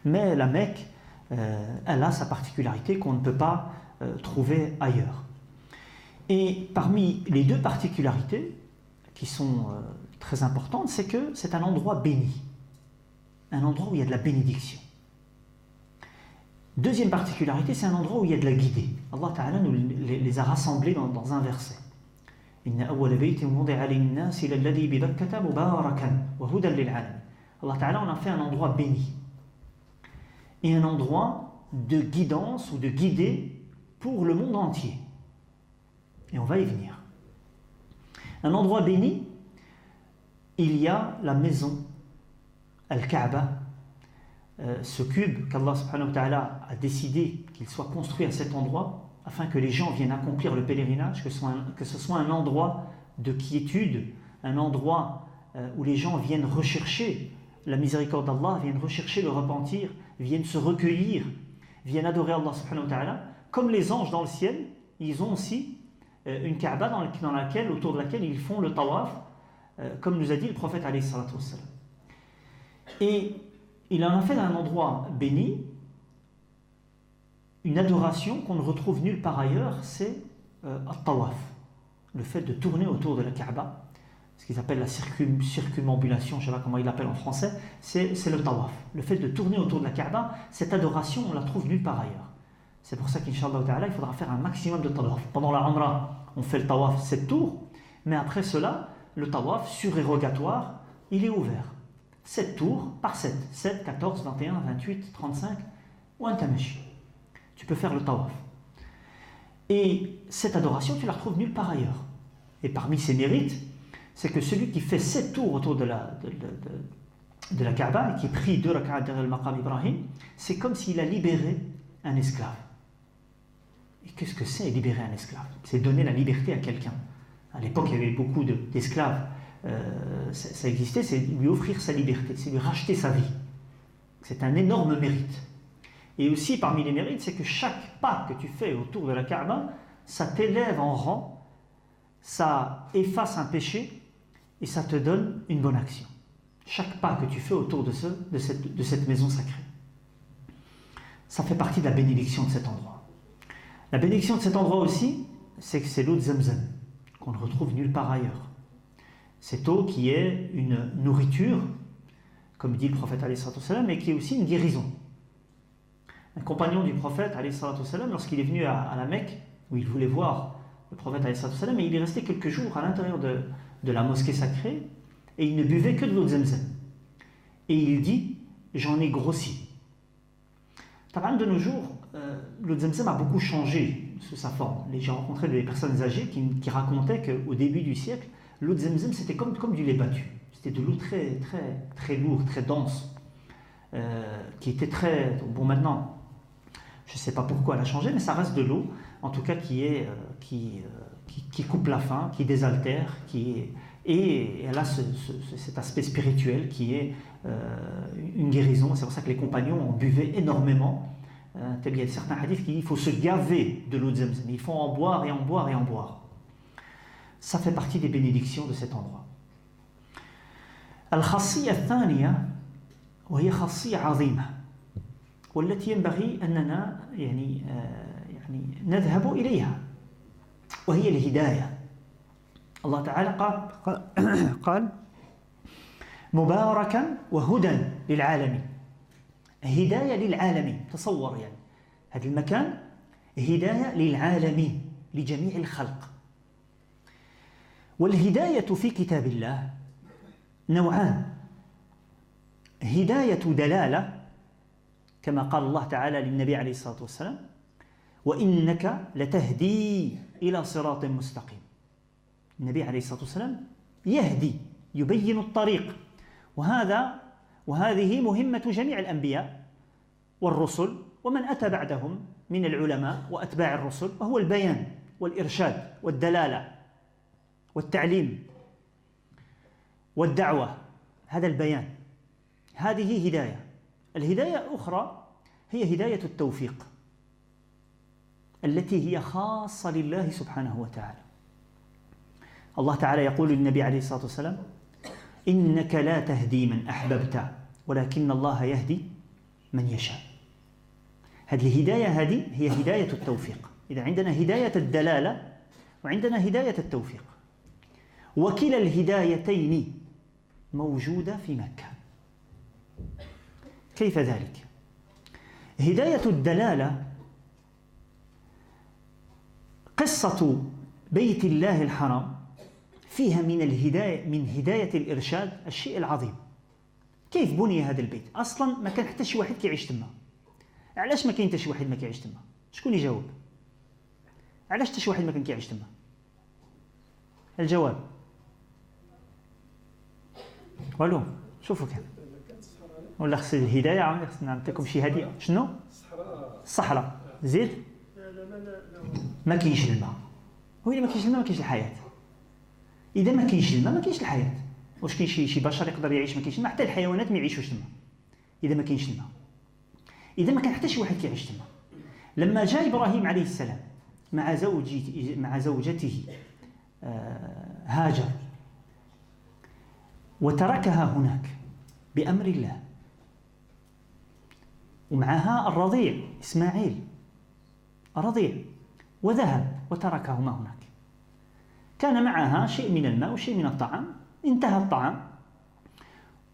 Speaker 2: Mais la Mecque, elle a sa particularité qu'on ne peut pas trouver ailleurs. Et parmi les deux particularités qui sont très importantes, c'est que c'est un endroit béni, un endroit où il y a de la bénédiction. Deuxième particularité, c'est un endroit où il y a de la guidée. Allah Ta'ala nous les a rassemblés dans un verset. Allah Ta'ala en a fait un endroit béni et un endroit de guidance ou de guidée pour le monde entier. Et on va y venir. Un endroit béni, il y a la maison, Al-Kaaba, ce cube qu'Allah subhanahu wa ta'ala a décidé qu'il soit construit à cet endroit afin que les gens viennent accomplir le pèlerinage, que ce soit un endroit de quiétude, un endroit où les gens viennent rechercher la miséricorde d'Allah, viennent rechercher le repentir, viennent se recueillir, viennent adorer Allah subhanahu wa ta'ala. Comme les anges dans le ciel, ils ont aussi une Kaaba autour de laquelle ils font le tawaf, comme nous a dit le prophète alayhi salatu wassalam. Et il en a fait un endroit béni, une adoration qu'on ne retrouve nulle part ailleurs, c'est al-tawaf, le fait de tourner autour de la Kaaba, ce qu'ils appellent la circumambulation, je ne sais pas comment ils l'appellent en français, c'est le tawaf, le fait de tourner autour de la Kaaba. Cette adoration, on la trouve nulle part ailleurs. C'est pour ça qu'Inch'Allah ta'ala, il faudra faire un maximum de tawaf. Pendant la Umrah, on fait le tawaf 7 tours, mais après cela, le tawaf surérogatoire, il est ouvert. 7 tours par 7. 7, 14, 21, 28, 35, ou un tamashi. Tu peux faire le tawaf. Et cette adoration, tu la retrouves nulle part ailleurs. Et parmi ses mérites, c'est que celui qui fait 7 tours autour de la Kaaba et qui prie 2 rak'at derrière le maqam Ibrahim, c'est comme s'il a libéré un esclave. Et qu'est-ce que c'est libérer un esclave? C'est donner la liberté à quelqu'un. À l'époque, il y avait beaucoup d'esclaves. Ça existait, c'est lui offrir sa liberté, c'est lui racheter sa vie. C'est un énorme mérite. Et aussi, parmi les mérites, c'est que chaque pas que tu fais autour de la Kaaba, ça t'élève en rang, ça efface un péché et ça te donne une bonne action. Chaque pas que tu fais autour de cette maison sacrée. Ça fait partie de la bénédiction de cet endroit. La bénédiction de cet endroit aussi, c'est que c'est l'eau de Zamzam, qu'on ne retrouve nulle part ailleurs. Cette eau qui est une nourriture, comme dit le prophète alayhi salatu wassalam, mais qui est aussi une guérison. Un compagnon du prophète alayhi salatu wassalam, lorsqu'il est venu à la Mecque, où il voulait voir le prophète alayhi salatu wassalam, et il est resté quelques jours à l'intérieur de la mosquée sacrée, et il ne buvait que de l'eau de Zamzam. Et il dit, j'en ai grossi. De nos jours, l'eau de Zamzam a beaucoup changé sous sa forme. J'ai rencontré des personnes âgées qui racontaient qu'au début du siècle, l'eau de Zamzam, c'était comme du lait battu. C'était de l'eau très, très, très lourde, très dense, qui était très... Bon, maintenant, je ne sais pas pourquoi elle a changé, mais ça reste de l'eau, en tout cas qui coupe la faim, qui désaltère, et elle a cet aspect spirituel qui est une guérison. C'est pour ça que les compagnons en buvaient énormément. Il y a certains hadiths qui disent qu'il faut se gaver de l'eau de Zamzam. Il faut en boire et en boire et en boire. Ça fait partie des bénédictions de cet endroit. الخاصية الثانية وهي خاصية عظيمة والتي ينبغي أننا يعني نذهب إليها وهي الهداية. الله تعالى قال مباركا وهدى للعالمين. هداية للعالمين. تصور يعني هذا المكان هداية للعالمين لجميع الخلق. والهداية في كتاب الله نوعان. هداية دلالة كما قال الله تعالى للنبي عليه الصلاة والسلام، وإنك لتهدي إلى صراط مستقيم. النبي عليه الصلاة والسلام يهدي، يبين الطريق، وهذه مهمة جميع الأنبياء والرسل ومن أتى بعدهم من العلماء وأتباع الرسل، وهو البيان والإرشاد والدلالة والتعليم والدعوة. هذا البيان، هذه هداية. الهداية الأخرى هي هداية التوفيق التي هي خاصة لله سبحانه وتعالى. الله تعالى يقول للنبي عليه الصلاة والسلام: إنك لا تهدي من أحببت ولكن الله يهدي من يشاء. هذه الهداية هي هداية التوفيق. إذا عندنا هداية الدلالة وعندنا هداية التوفيق، وكلا الهدايتين موجودة في مكة. كيف ذلك؟ هداية الدلالة قصة بيت الله الحرام فيها من هداية الإرشاد الشيء العظيم. كيف بني هذا البيت؟ أصلا ما كان حتى شي واحد كيعيش تما. علاش ما كاين حتى شي واحد ما كيعيش تما؟ شكون يجاوب؟ علاش حتى شي واحد ما كان كيعيش تما؟ الجواب والو. شوفوا كان ولا خص الهداية، خصنا نعطيكم شي هدية. شنو؟ الصحراء. زيد؟ ما كاينش الماء. هو إذا ما كاينش الماء ما كاينش الحياة. إذا ما كاينش الماء ما كاينش الحياة. واش كاين شي بشر يقدر يعيش ما كاينش الماء؟ حتى الحيوانات ما يعيشوش تما إذا ما كاينش الماء. إذا ما كان حتى شي واحد كيعيش تما. لما جاء إبراهيم عليه السلام مع زوجته هاجر وتركها هناك بأمر الله، ومعها الرضيع إسماعيل الرضيع، وذهب وتركهما هناك. كان معها شيء من الماء وشيء من الطعام. انتهى الطعام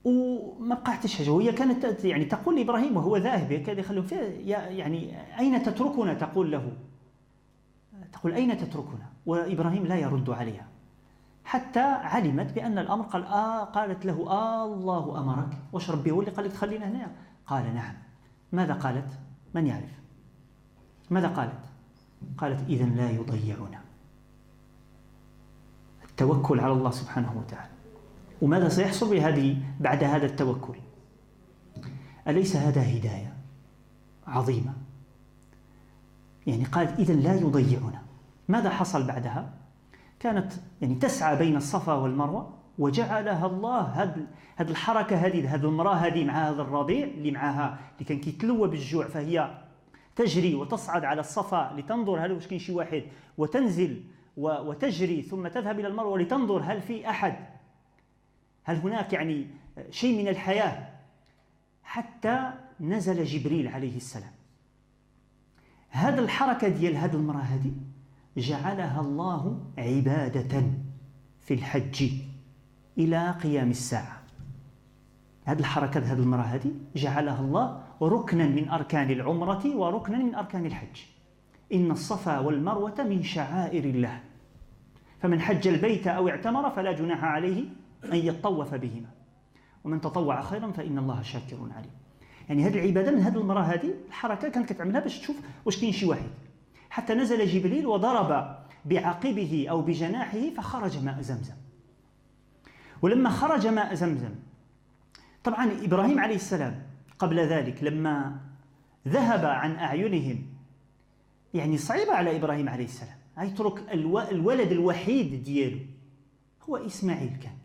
Speaker 2: وما بقى حتى شي حاجه. وهي كانت يعني تقول لابراهيم وهو ذاهب يكاد يخلو فيه، يعني اين تتركنا؟ تقول له، تقول اين تتركنا؟ وابراهيم لا يرد عليها حتى علمت بان الامر. قالت له: الله امرك؟ واش ربي هو اللي قال لك تخلينا هنا؟ قال: نعم. ماذا قالت؟ من يعرف ماذا قالت؟ قالت: اذا لا يضيعنا. التوكل على الله سبحانه وتعالى. وماذا سيحصل بعد هذا التوكل؟ أليس هذا هداية عظيمة؟ يعني قال: إذا لا يضيعنا. ماذا حصل بعدها؟ كانت يعني تسعى بين الصفا والمروة، وجعلها الله هذه الحركة، هذه المرأة هذه مع هذا الرضيع اللي معها اللي كان كيتلوى بالجوع، فهي تجري وتصعد على الصفا لتنظر هل واش كاين شي واحد، وتنزل وتجري ثم تذهب إلى المروة لتنظر هل في أحد، هل هناك يعني شيء من الحياة، حتى نزل جبريل عليه السلام. هذا الحركة ديال هذه المرأة هذه جعلها الله عبادة في الحج إلى قيام الساعة. هذه الحركة هذه المرأة هذه جعلها الله ركنا من أركان العمرة وركنا من أركان الحج. إن الصفا والمروة من شعائر الله، فمن حج البيت أو اعتمر فلا جناح عليه أن يطوف بهما، ومن تطوع خيرا فإن الله شاكر عليم. يعني هذه العبادة من هذه المرأة هذه، الحركة كانت كتعملها باش تشوف واش كاين شي واحد، حتى نزل جبريل وضرب بعقبه أو بجناحه فخرج ماء زمزم. ولما خرج ماء زمزم، طبعا إبراهيم عليه السلام قبل ذلك لما ذهب عن أعينهم، يعني صعيبة على إبراهيم عليه السلام يترك الولد الوحيد دياله هو إسماعيل، كان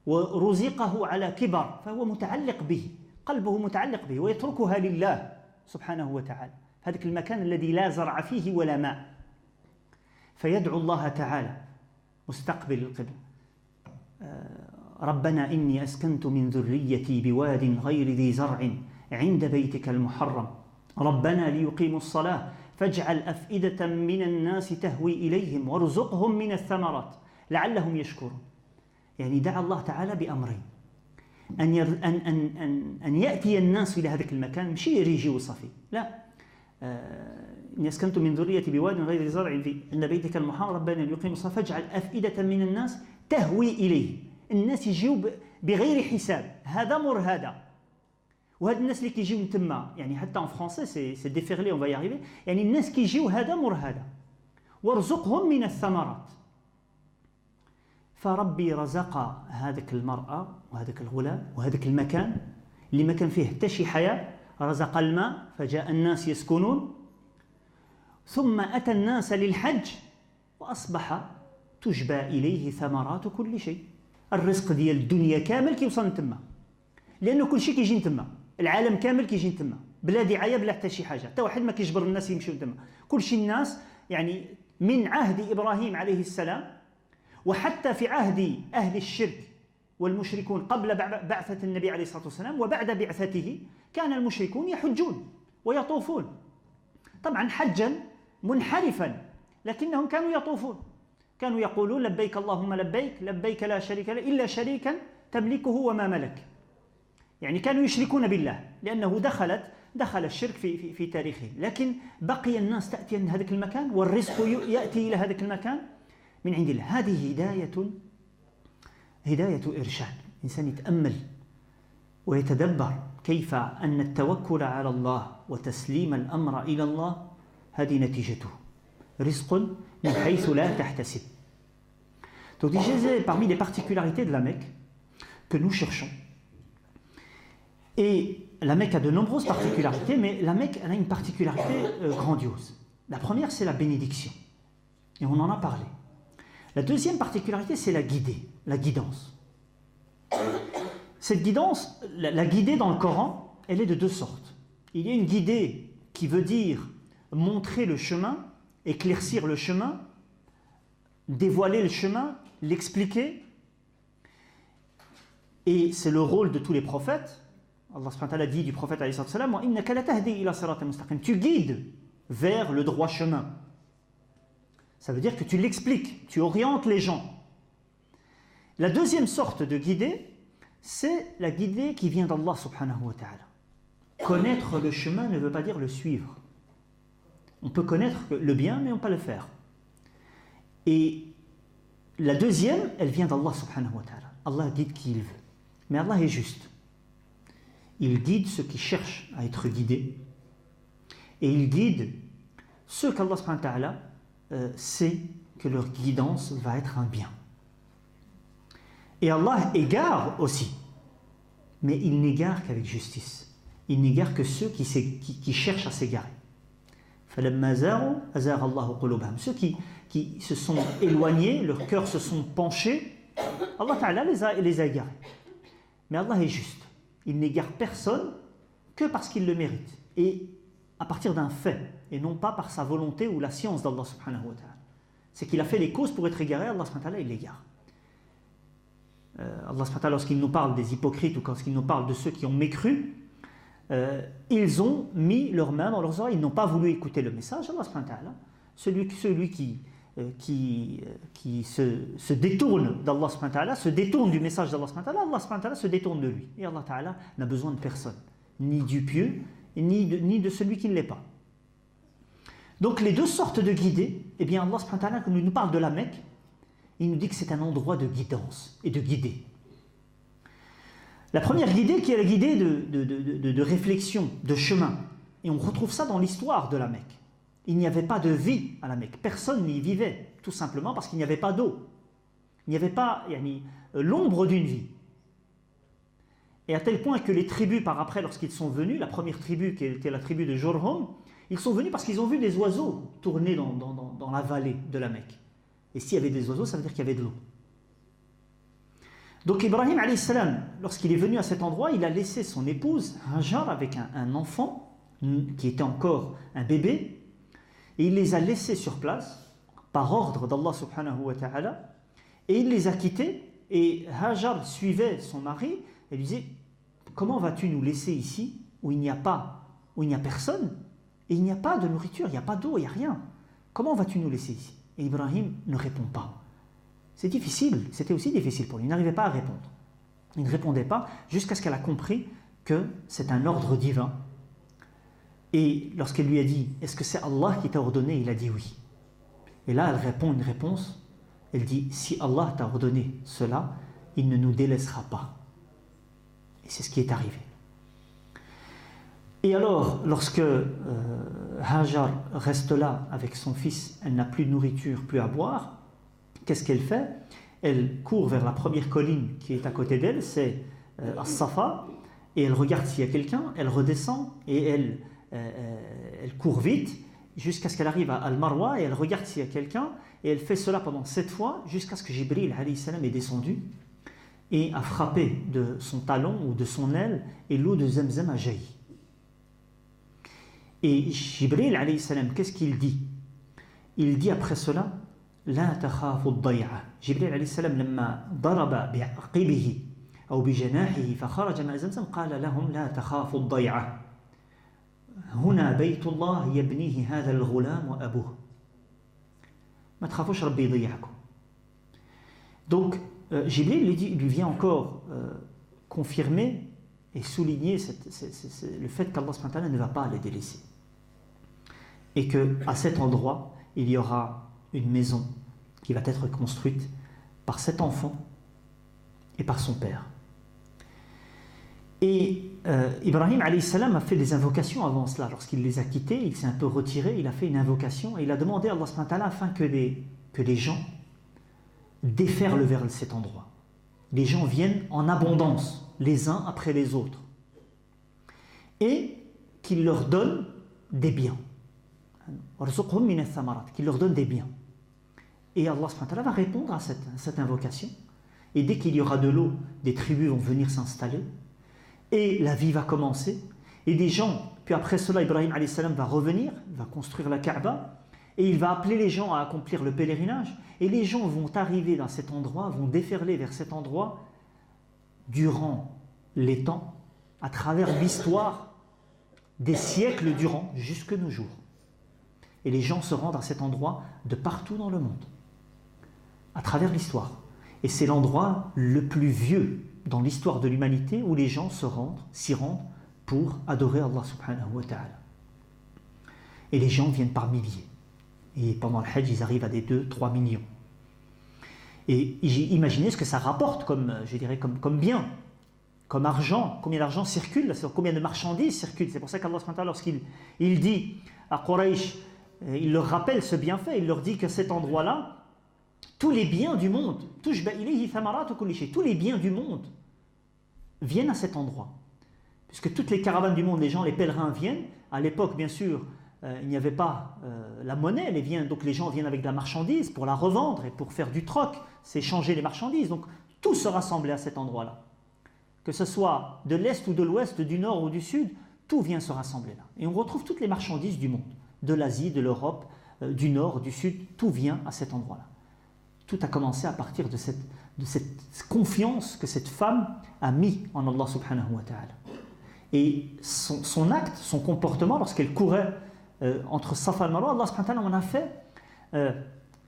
Speaker 2: ورزقه على كبر، فهو متعلق به، قلبه متعلق به، ويتركها لله سبحانه وتعالى، هذاك المكان الذي لا زرع فيه ولا ماء. فيدعو الله تعالى مستقبل القبلة: ربنا إني أسكنت من ذريتي بواد غير ذي زرع عند بيتك المحرم ربنا ليقيموا الصلاة فاجعل أفئدة من الناس تهوي إليهم وارزقهم من الثمرات لعلهم يشكرون. يعني دعا الله تعالى بأمرين: أن يأتي الناس إلى هذاك المكان، مش يجي وصفي، لا، إني أسكنت من ذريتي بواد غير ذي زرع عند بيتك المحرم ربنا ليقيموا الصلاة فاجعل أفئدة من الناس تهوي إليه. الناس يجيوا بغير حساب، هذا مر هذا، وهاد الناس اللي كيجيو من تما يعني حتى en français c'est déferlé on va y arriver يعني الناس كيجيو هذا مور هذا وارزقهم من الثمرات. فربي رزق هذيك المرأة وهذاك الغلام وهذاك المكان اللي ما كان فيه حتى شي حياة، رزق الماء فجاء الناس يسكنون، ثم أتى الناس للحج وأصبح تجبى إليه ثمرات كل شيء. الرزق ديال الدنيا كامل كيوصل نتما، لأنه كل شيء كيجي نتما، العالم كامل كيجي نتما بلا دعاية بلا حتى شي حاجة، حتى واحد ما كيجبر الناس يمشيو نتما، كل شيء الناس يعني من عهد إبراهيم عليه السلام وحتى في عهد أهل الشرك والمشركون قبل بعثة النبي عليه الصلاة والسلام وبعد بعثته كان المشركون يحجون ويطوفون، طبعا حجا منحرفا لكنهم كانوا يطوفون، كانوا يقولون لبيك اللهم لبيك لبيك لا شريك لك إلا شريكا تملكه وما ملك، يعني كانوا يشركون بالله لأنه دخل الشرك في تاريخه، لكن بقي الناس تأتي من هذا المكان والرزق يأتي إلى هذا المكان من عند الله. هذه هداية إرشاد، إنسان يتأمل ويتدبر كيف أن التوكل على الله وتسليم الأمر إلى الله هذه نتيجته رزق من حيث لا تحتسب. Donc déjà, parmi les particularités de la Mecque que nous cherchons, et la Mecque a de nombreuses particularités, mais la Mecque elle a une particularité grandiose. La première, c'est la bénédiction, et on en a parlé. La deuxième particularité, c'est la guidance. Cette guidance, la guidée dans le Coran, elle est de deux sortes. Il y a une guidée qui veut dire montrer le chemin, éclaircir le chemin, dévoiler le chemin, l'expliquer. Et c'est le rôle de tous les prophètes. Allah subhanahu wa ta'ala dit du prophète alayhi salam, wa innaka la tahdi ila siratin mustaqim. Tu guides vers le droit chemin. Ça veut dire que tu l'expliques, tu orientes les gens. La deuxième sorte de guidée, c'est la guidée qui vient d'Allah subhanahu wa ta'ala. Connaître le chemin ne veut pas dire le suivre. On peut connaître le bien, mais on ne peut pas le faire. Et la deuxième, elle vient d'Allah subhanahu wa ta'ala. Allah guide qui il veut. Mais Allah est juste. Il guide ceux qui cherchent à être guidés. Et il guide ceux qu'Allah subhanahu wa ta'ala sait que leur guidance va être un bien. Et Allah égare aussi. Mais il n'égare qu'avec justice. Il n'égare que ceux qui cherchent à s'égarer. Ceux qui se sont éloignés, leurs cœurs se sont penchés, Allah Ta'ala les a égarés. Mais Allah est juste. Il n'égare personne que parce qu'il le mérite. Et à partir d'un fait, et non pas par sa volonté ou la science d'Allah subhanahu wa ta'ala. C'est qu'il a fait les causes pour être égaré, Allah subhanahu wa ta'ala, il l'égare. Allah subhanahu wa ta'ala, lorsqu'il nous parle des hypocrites ou lorsqu'il nous parle de ceux qui ont mécru, ils ont mis leurs mains dans leurs oreilles, ils n'ont pas voulu écouter le message. Allah subhanahu wa ta'ala, celui qui se détourne d'Allah subhanahu wa ta'ala, se détourne du message d'Allah subhanahu wa ta'ala, Allah subhanahu wa ta'ala se détourne de lui. Et Allah ta'ala n'a besoin de personne, ni du pieux, ni de celui qui ne l'est pas. Donc les deux sortes de guidés, eh bien Allah subhanahu wa ta'ala, quand il nous parle de la Mecque, il nous dit que c'est un endroit de guidance et de guider. La première guidée qui est la guidée de réflexion, de chemin. Et on retrouve ça dans l'histoire de la Mecque. Il n'y avait pas de vie à la Mecque. Personne n'y vivait, tout simplement parce qu'il n'y avait pas d'eau. Il n'y avait pas l'ombre d'une vie. Et à tel point que les tribus, par après, lorsqu'ils sont venus, la première tribu qui était la tribu de Jurhum, ils sont venus parce qu'ils ont vu des oiseaux tourner dans la vallée de la Mecque. Et s'il y avait des oiseaux, ça veut dire qu'il y avait de l'eau. Donc Ibrahim alayhi salam, lorsqu'il est venu à cet endroit, il a laissé son épouse Hajar avec un enfant qui était encore un bébé, et il les a laissés sur place par ordre d'Allah subhanahu wa ta'ala, et il les a quittés, et Hajar suivait son mari et lui disait: comment vas-tu nous laisser ici où il n'y a personne, et il n'y a pas de nourriture, il n'y a pas d'eau, il n'y a rien, comment vas-tu nous laisser ici? Et Ibrahim ne répond pas. C'est difficile, c'était aussi difficile pour lui, il n'arrivait pas à répondre. Il ne répondait pas jusqu'à ce qu'elle a compris que c'est un ordre divin. Et lorsqu'elle lui a dit: est-ce que c'est Allah qui t'a ordonné? Il a dit oui. Et là elle répond une réponse, elle dit: si Allah t'a ordonné cela, il ne nous délaissera pas. Et c'est ce qui est arrivé. Et alors, lorsque Hajar reste là avec son fils, elle n'a plus de nourriture, plus à boire, qu'est-ce qu'elle fait? Elle court vers la première colline qui est à côté d'elle, c'est As-Safa, et elle regarde s'il y a quelqu'un, elle redescend et elle court vite jusqu'à ce qu'elle arrive à Al-Marwa et elle regarde s'il y a quelqu'un, et elle fait cela pendant 7 fois jusqu'à ce que Jibril alayhi salam est descendu et a frappé de son talon ou de son aile et l'eau de Zamzam a jailli. Et Jibril alayhi salam, qu'est-ce qu'il dit? Il dit après cela, لا تخافوا الضيعة. جبريل عليه السلام لما ضرب بعقبه أو بجناحه فخرج ماء زمزم قال لهم لا تخافوا الضيعة. هنا بيت الله يبنيه هذا الغلام وأبوه. ما تخافوش ربي يضيعكم. Donc Jibril lui vient encore confirmer et souligner le fait qu'Allah subhanahu wa ta'ala ne va pas les délaisser. Et qu'à cet endroit, il y aura une maison qui va être construite par cet enfant et par son père. Et Ibrahim alayhi salam a fait des invocations avant cela. Lorsqu'il les a quittés, il s'est un peu retiré, il a fait une invocation et il a demandé à Allah subhanahu wa ta'ala afin que les gens déferlent vers cet endroit. Les gens viennent en abondance, les uns après les autres. Et qu'il leur donne des biens. Qu'il leur donne des biens. Et Allah subhanahu wa ta'ala va répondre à cette invocation. Et dès qu'il y aura de l'eau, des tribus vont venir s'installer. Et la vie va commencer. Et des gens, puis après cela, Ibrahim alayhi salam va revenir, va construire la Kaaba. Et il va appeler les gens à accomplir le pèlerinage. Et les gens vont arriver dans cet endroit, vont déferler vers cet endroit durant les temps, à travers l'histoire, des siècles durant, jusque nos jours. Et les gens se rendent à cet endroit de partout dans le monde, à travers l'histoire. Et c'est l'endroit le plus vieux dans l'histoire de l'humanité où les gens s'y rendent pour adorer Allah subhanahu wa ta'ala. Et les gens viennent par milliers. Et pendant le Hajj, ils arrivent à des 2-3 millions. Et imaginez ce que ça rapporte comme bien, comme argent, combien d'argent circule, combien de marchandises circulent. C'est pour ça qu'Allah subhanahu wa ta'ala, lorsqu'il dit à Quraysh, il leur rappelle ce bienfait, il leur dit que cet endroit-là, tous les biens du monde, tous les biens du monde viennent à cet endroit. Puisque toutes les caravanes du monde, les gens, les pèlerins viennent. À l'époque, bien sûr, il n'y avait pas la monnaie, donc les gens viennent avec de la marchandise pour la revendre et pour faire du troc, c'est échanger les marchandises. Donc tout se rassemblait à cet endroit-là. Que ce soit de l'est ou de l'ouest, du nord ou du sud, tout vient se rassembler là. Et on retrouve toutes les marchandises du monde. De l'Asie, de l'Europe, du Nord, du Sud, tout vient à cet endroit-là. Tout a commencé à partir de cette confiance que cette femme a mis en Allah subhanahu wa ta'ala. Et son acte, son comportement, lorsqu'elle courait entre Safa et Marwa, Allah subhanahu wa ta'ala en a fait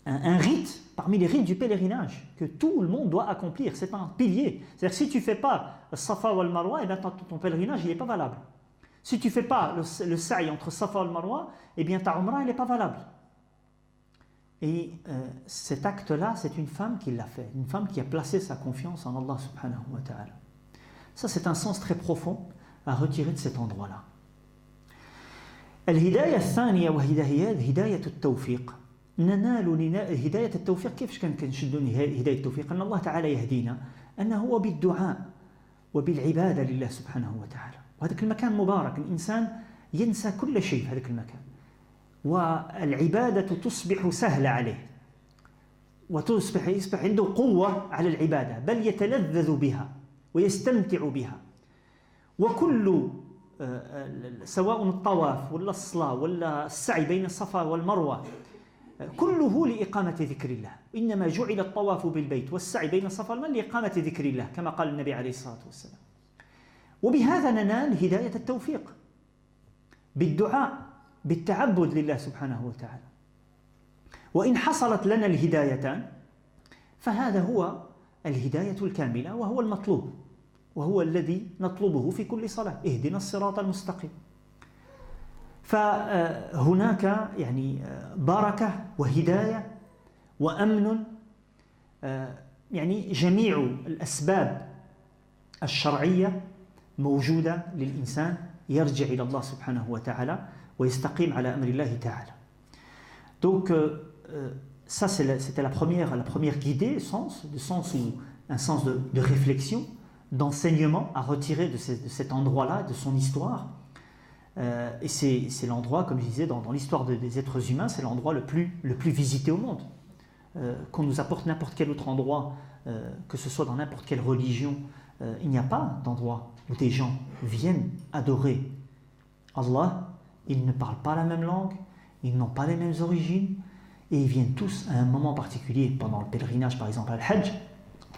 Speaker 2: un rite, parmi les rites du pèlerinage, que tout le monde doit accomplir. C'est un pilier. C'est-à-dire que si tu ne fais pas Safa ou Marwa, eh bien ton pèlerinage il n'est pas valable. Si tu ne fais pas le sa'i entre Safa et Marwa, eh bien ta umrah n'est pas valable. Et cet acte-là, c'est une femme qui l'a fait, une femme qui a placé sa confiance en Allah subhanahu wa ta'ala. Ça, c'est un sens très profond à retirer de cet endroit-là. الهداية الثانية وهي هداية التوفيق. ننال هداية التوفيق كيفاش كنشدوا هداية التوفيق؟ أن الله تعالى يهدينا أنه هو بالدعاء وبالعبادة لله سبحانه وتعالى. وهذاك المكان مبارك، الإنسان ينسى كل شيء في هذاك المكان والعبادة تصبح سهلة عليه يصبح عنده قوة على العبادة، بل يتلذذ بها ويستمتع بها. وكل سواء الطواف ولا الصلاة ولا السعي بين الصفا والمروة كله لإقامة ذكر الله. إنما جعل الطواف بالبيت والسعي بين الصفا والمروة لإقامة ذكر الله كما قال النبي عليه الصلاة والسلام. وبهذا ننال هداية التوفيق بالدعاء بالتعبد لله سبحانه وتعالى. وإن حصلت لنا الهدايتان فهذا هو الهداية الكاملة وهو المطلوب وهو الذي نطلبه في كل صلاة. اهدنا الصراط المستقيم. فهناك يعني بركة وهداية وأمن، يعني جميع الأسباب الشرعية موجودة للإنسان يرجع إلى الله سبحانه وتعالى ويستقيم على أمر الله تعالى. Donc ça c'était la première guidée, le sens où un sens de réflexion, d'enseignement à retirer de cet endroit-là, de son histoire. Et c'est l'endroit, comme je disais, dans l'histoire des êtres humains, c'est l'endroit le plus visité au monde. Qu'on nous apporte n'importe quel autre endroit, que ce soit dans n'importe quelle religion, il n'y a pas d'endroit où des gens viennent adorer Allah. Ils ne parlent pas la même langue, ils n'ont pas les mêmes origines, et ils viennent tous à un moment particulier, pendant le pèlerinage par exemple al-Hajj,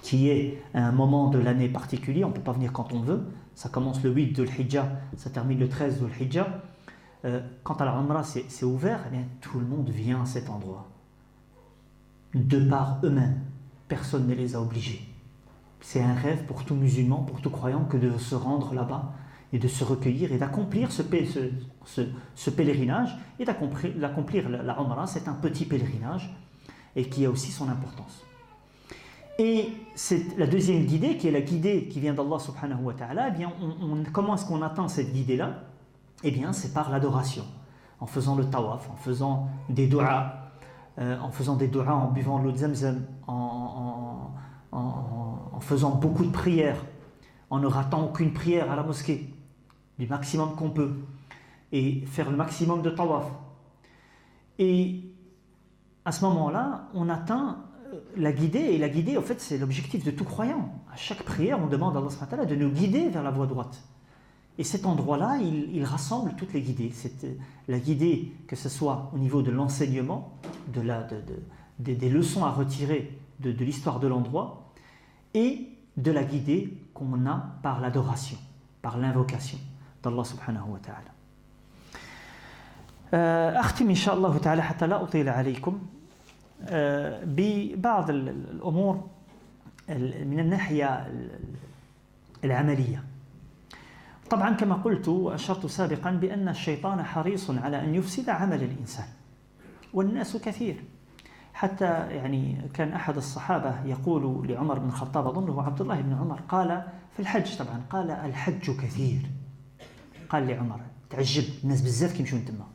Speaker 2: qui est un moment de l'année particulier, on ne peut pas venir quand on veut, ça commence le 8 de l'Hijjah, ça termine le 13 de l'Hijjah. Quant à la Umrah, c'est ouvert, eh bien, tout le monde vient à cet endroit. De par eux-mêmes, personne ne les a obligés. C'est un rêve pour tout musulman, pour tout croyant, que de se rendre là-bas et de se recueillir et d'accomplir ce pèlerinage et d'accomplir la Umrah. C'est un petit pèlerinage et qui a aussi son importance. Et c'est la deuxième guidée, qui est la guidée qui vient d'Allah subhanahu wa ta'ala. Eh bien, comment est-ce qu'on atteint cette guidée-là? Eh bien, c'est par l'adoration, en faisant le tawaf, en faisant des du'as, en buvant l'eau de Zamzam, en faisant beaucoup de prières, en ne ratant aucune prière à la mosquée, du maximum qu'on peut, et faire le maximum de tawaf. Et à ce moment-là, on atteint la guidée, et la guidée, en fait, c'est l'objectif de tout croyant. À chaque prière, on demande à Allah subhanahu wa ta'ala de nous guider vers la voie droite. Et cet endroit-là, il rassemble toutes les guidées. C'est la guidée, que ce soit au niveau de l'enseignement, des leçons à retirer de l'histoire de l'endroit, et de la guidée qu'on a par l'adoration, par l'invocation d'Allah subhanahu wa ta'ala. أختم إن شاء الله تعالى حتى لا أطيل عليكم ببعض الأمور من الناحية العملية. طبعا كما قلت وأشرت سابقا بأن الشيطان حريص على أن يفسد عمل الإنسان، والناس كثير. حتى يعني كان أحد الصحابة يقول لعمر بن الخطاب، أظنه عبد الله بن عمر، قال في الحج طبعا، قال الحج كثير. قال لعمر تعجب الناس بزاف كيمشون تما،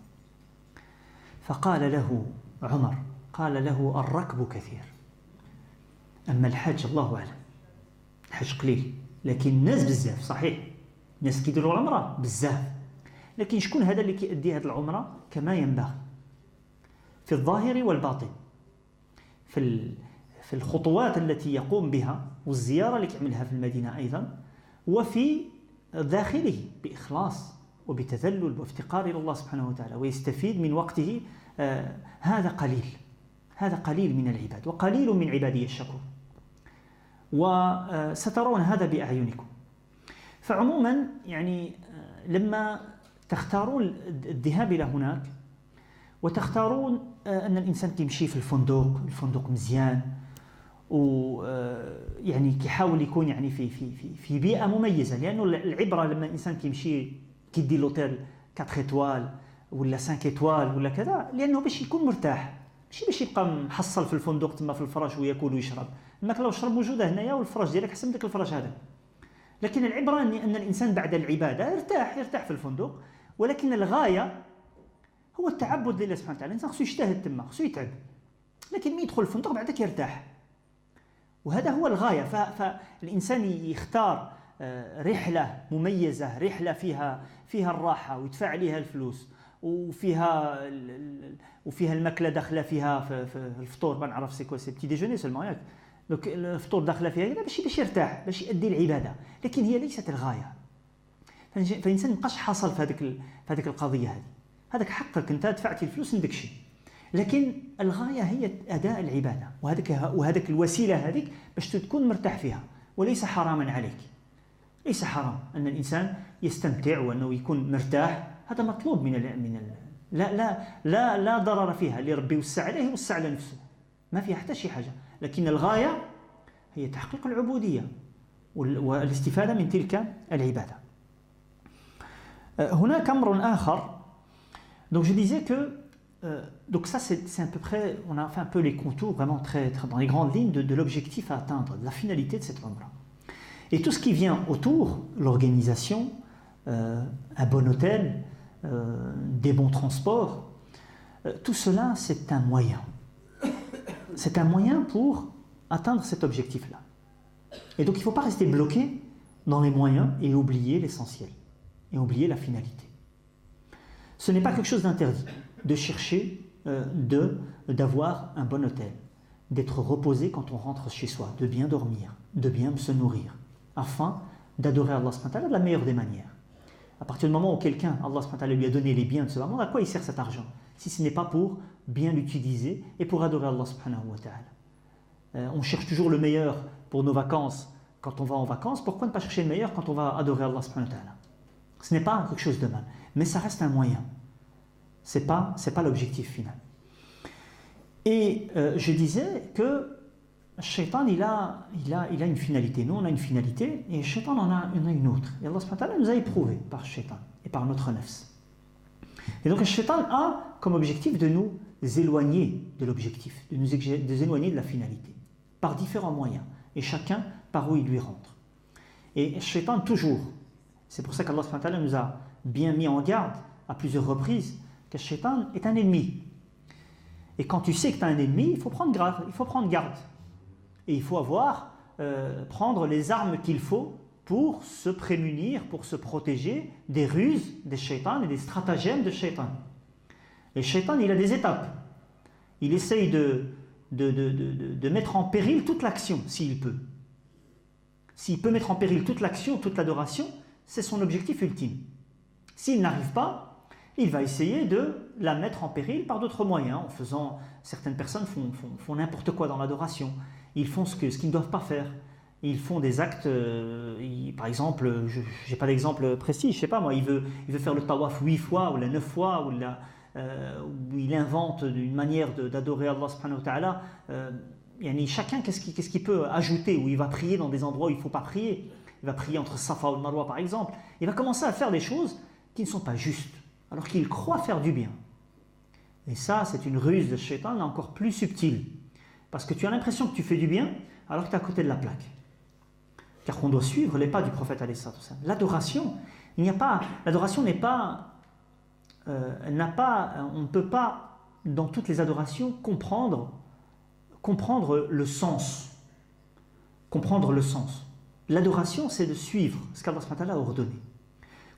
Speaker 2: فقال له عمر، قال له الركب كثير، أما الحج الله أعلم، الحج قليل لكن الناس بزاف. صحيح الناس كيديروا العمرة بزاف، لكن شكون هذا اللي كيأدي هذه العمرة كما ينبغي في الظاهر والباطن، في الخطوات التي يقوم بها والزيارة اللي يعملها في المدينة أيضا، وفي داخله بإخلاص وبتذلل وافتقار إلى الله سبحانه وتعالى، ويستفيد من وقته. هذا قليل من العباد، وقليل من عبادي الشكور، وسترون هذا بأعينكم. فعموما يعني لما تختارون الذهاب إلى هناك وتختارون أن الإنسان كيمشي في الفندق مزيان، ويعني كيحاول يكون يعني في بيئة مميزة، لأنه العبرة لما الإنسان كيمشي كيدي لوتيل 4 إيطوال ولا 5 إيطوال ولا كذا، لأنه باش يكون مرتاح، ماشي باش يبقى محصل في الفندق تما في الفراش وياكل ويشرب. الماكله والشرب موجوده هنايا، والفراش ديالك حسن داك الفراش هذا. لكن العبره ان الانسان بعد العباده يرتاح في الفندق، ولكن الغايه هو التعبد لله سبحانه وتعالى. الانسان خصو يجتهد تما، خصو يتعب، لكن ملي يدخل الفندق بعدك يرتاح، وهذا هو الغايه. فالانسان يختار رحله مميزه، رحله فيها الراحه ويدفع عليها الفلوس، وفيها الماكله داخله فيها في الفطور، ما نعرف سي كوا سي بتي ديجوني سولمون ياك، دونك الفطور داخله فيها باش يرتاح، باش يؤدي العباده، لكن هي ليست الغايه. فالانسان ما يبقاش حاصل في هذيك القضيه هذه، هذاك حقك انت دفعتي الفلوس من داك الشيء، لكن الغايه هي اداء العباده، وهذاك الوسيله هذيك باش تكون مرتاح فيها، وليس حراما عليك. ليس حرام ان الانسان يستمتع وانه يكون مرتاح، هذا مطلوب من لا ضرر فيها، اللي ربي وسع عليه وسع على نفسه، ما فيها حتى شي حاجه، لكن الغايه هي تحقيق العبوديه والاستفاده من تلك العباده. هناك امر اخر. Donc je disais que donc ça c'est un peu près, on a fait un peu les contours vraiment très dans les grandes lignes de l'objectif à atteindre, de la finalité de cette umrah. Et tout ce qui vient autour, l'organisation, un bon hôtel, des bons transports. Tout cela, c'est un moyen. C'est un moyen pour atteindre cet objectif-là. Et donc, il ne faut pas rester bloqué dans les moyens et oublier l'essentiel, et oublier la finalité. Ce n'est pas quelque chose d'interdit de chercher d'avoir un bon hôtel, d'être reposé quand on rentre chez soi, de bien dormir, de bien se nourrir, afin d'adorer Allah subhanahu wa ta'ala de la meilleure des manières. À partir du moment où quelqu'un, Allah subhanahu wa ta'ala lui a donné les biens de ce monde, à quoi il sert cet argent si ce n'est pas pour bien l'utiliser et pour adorer Allah subhanahu wa ta'ala. On cherche toujours le meilleur pour nos vacances quand on va en vacances, pourquoi ne pas chercher le meilleur quand on va adorer Allah subhanahu wa ta'ala? Ce n'est pas quelque chose de mal, mais ça reste un moyen. Ce n'est pas l'objectif final. Et je disais que le shaitan, il a une finalité. Nous, on a une finalité, et le shaitan en a une autre. Et Allah subhanahu wa ta'ala nous a éprouvé par le shaitan et par notre nafs. Et donc le shaitan a comme objectif de nous éloigner de l'objectif, de nous éloigner de la finalité, par différents moyens, et chacun par où il lui rentre. Et le shaitan toujours, c'est pour ça qu'Allah subhanahu wa ta'ala nous a bien mis en garde à plusieurs reprises, que le shaitan est un ennemi. Et quand tu sais que tu as un ennemi, il faut prendre garde. Et il faut prendre les armes qu'il faut pour se prémunir, pour se protéger des ruses des shaitans et des stratagèmes de shaitan. Et le shaitan, il a des étapes. Il essaye de mettre en péril toute l'action, s'il peut. S'il peut mettre en péril toute l'action, toute l'adoration, c'est son objectif ultime. S'il n'arrive pas, il va essayer de la mettre en péril par d'autres moyens, en faisant... Certaines personnes font n'importe quoi dans l'adoration. Ils font ce qu'ils ne doivent pas faire. Ils font des actes... par exemple, je n'ai pas d'exemple précis, je ne sais pas moi, il veut faire le tawaf 8 fois, ou la 9 fois, où il invente une manière d'adorer Allah subhanahu wa ta'ala. Chacun, qu'est-ce qu'il peut ajouter, où il va prier dans des endroits où il ne faut pas prier. Il va prier entre Safa ou le Marwa, par exemple. Il va commencer à faire des choses qui ne sont pas justes, alors qu'il croit faire du bien. Et ça, c'est une ruse de shaitan encore plus subtile. Parce que tu as l'impression que tu fais du bien, alors que tu es à côté de la plaque. Car on doit suivre les pas du prophète alayhi salatu wassalam. L'adoration n'est pas... on ne peut pas, dans toutes les adorations, comprendre le sens. Comprendre le sens. L'adoration, c'est de suivre ce qu'Allah subhanahu wa ta'ala a ordonné.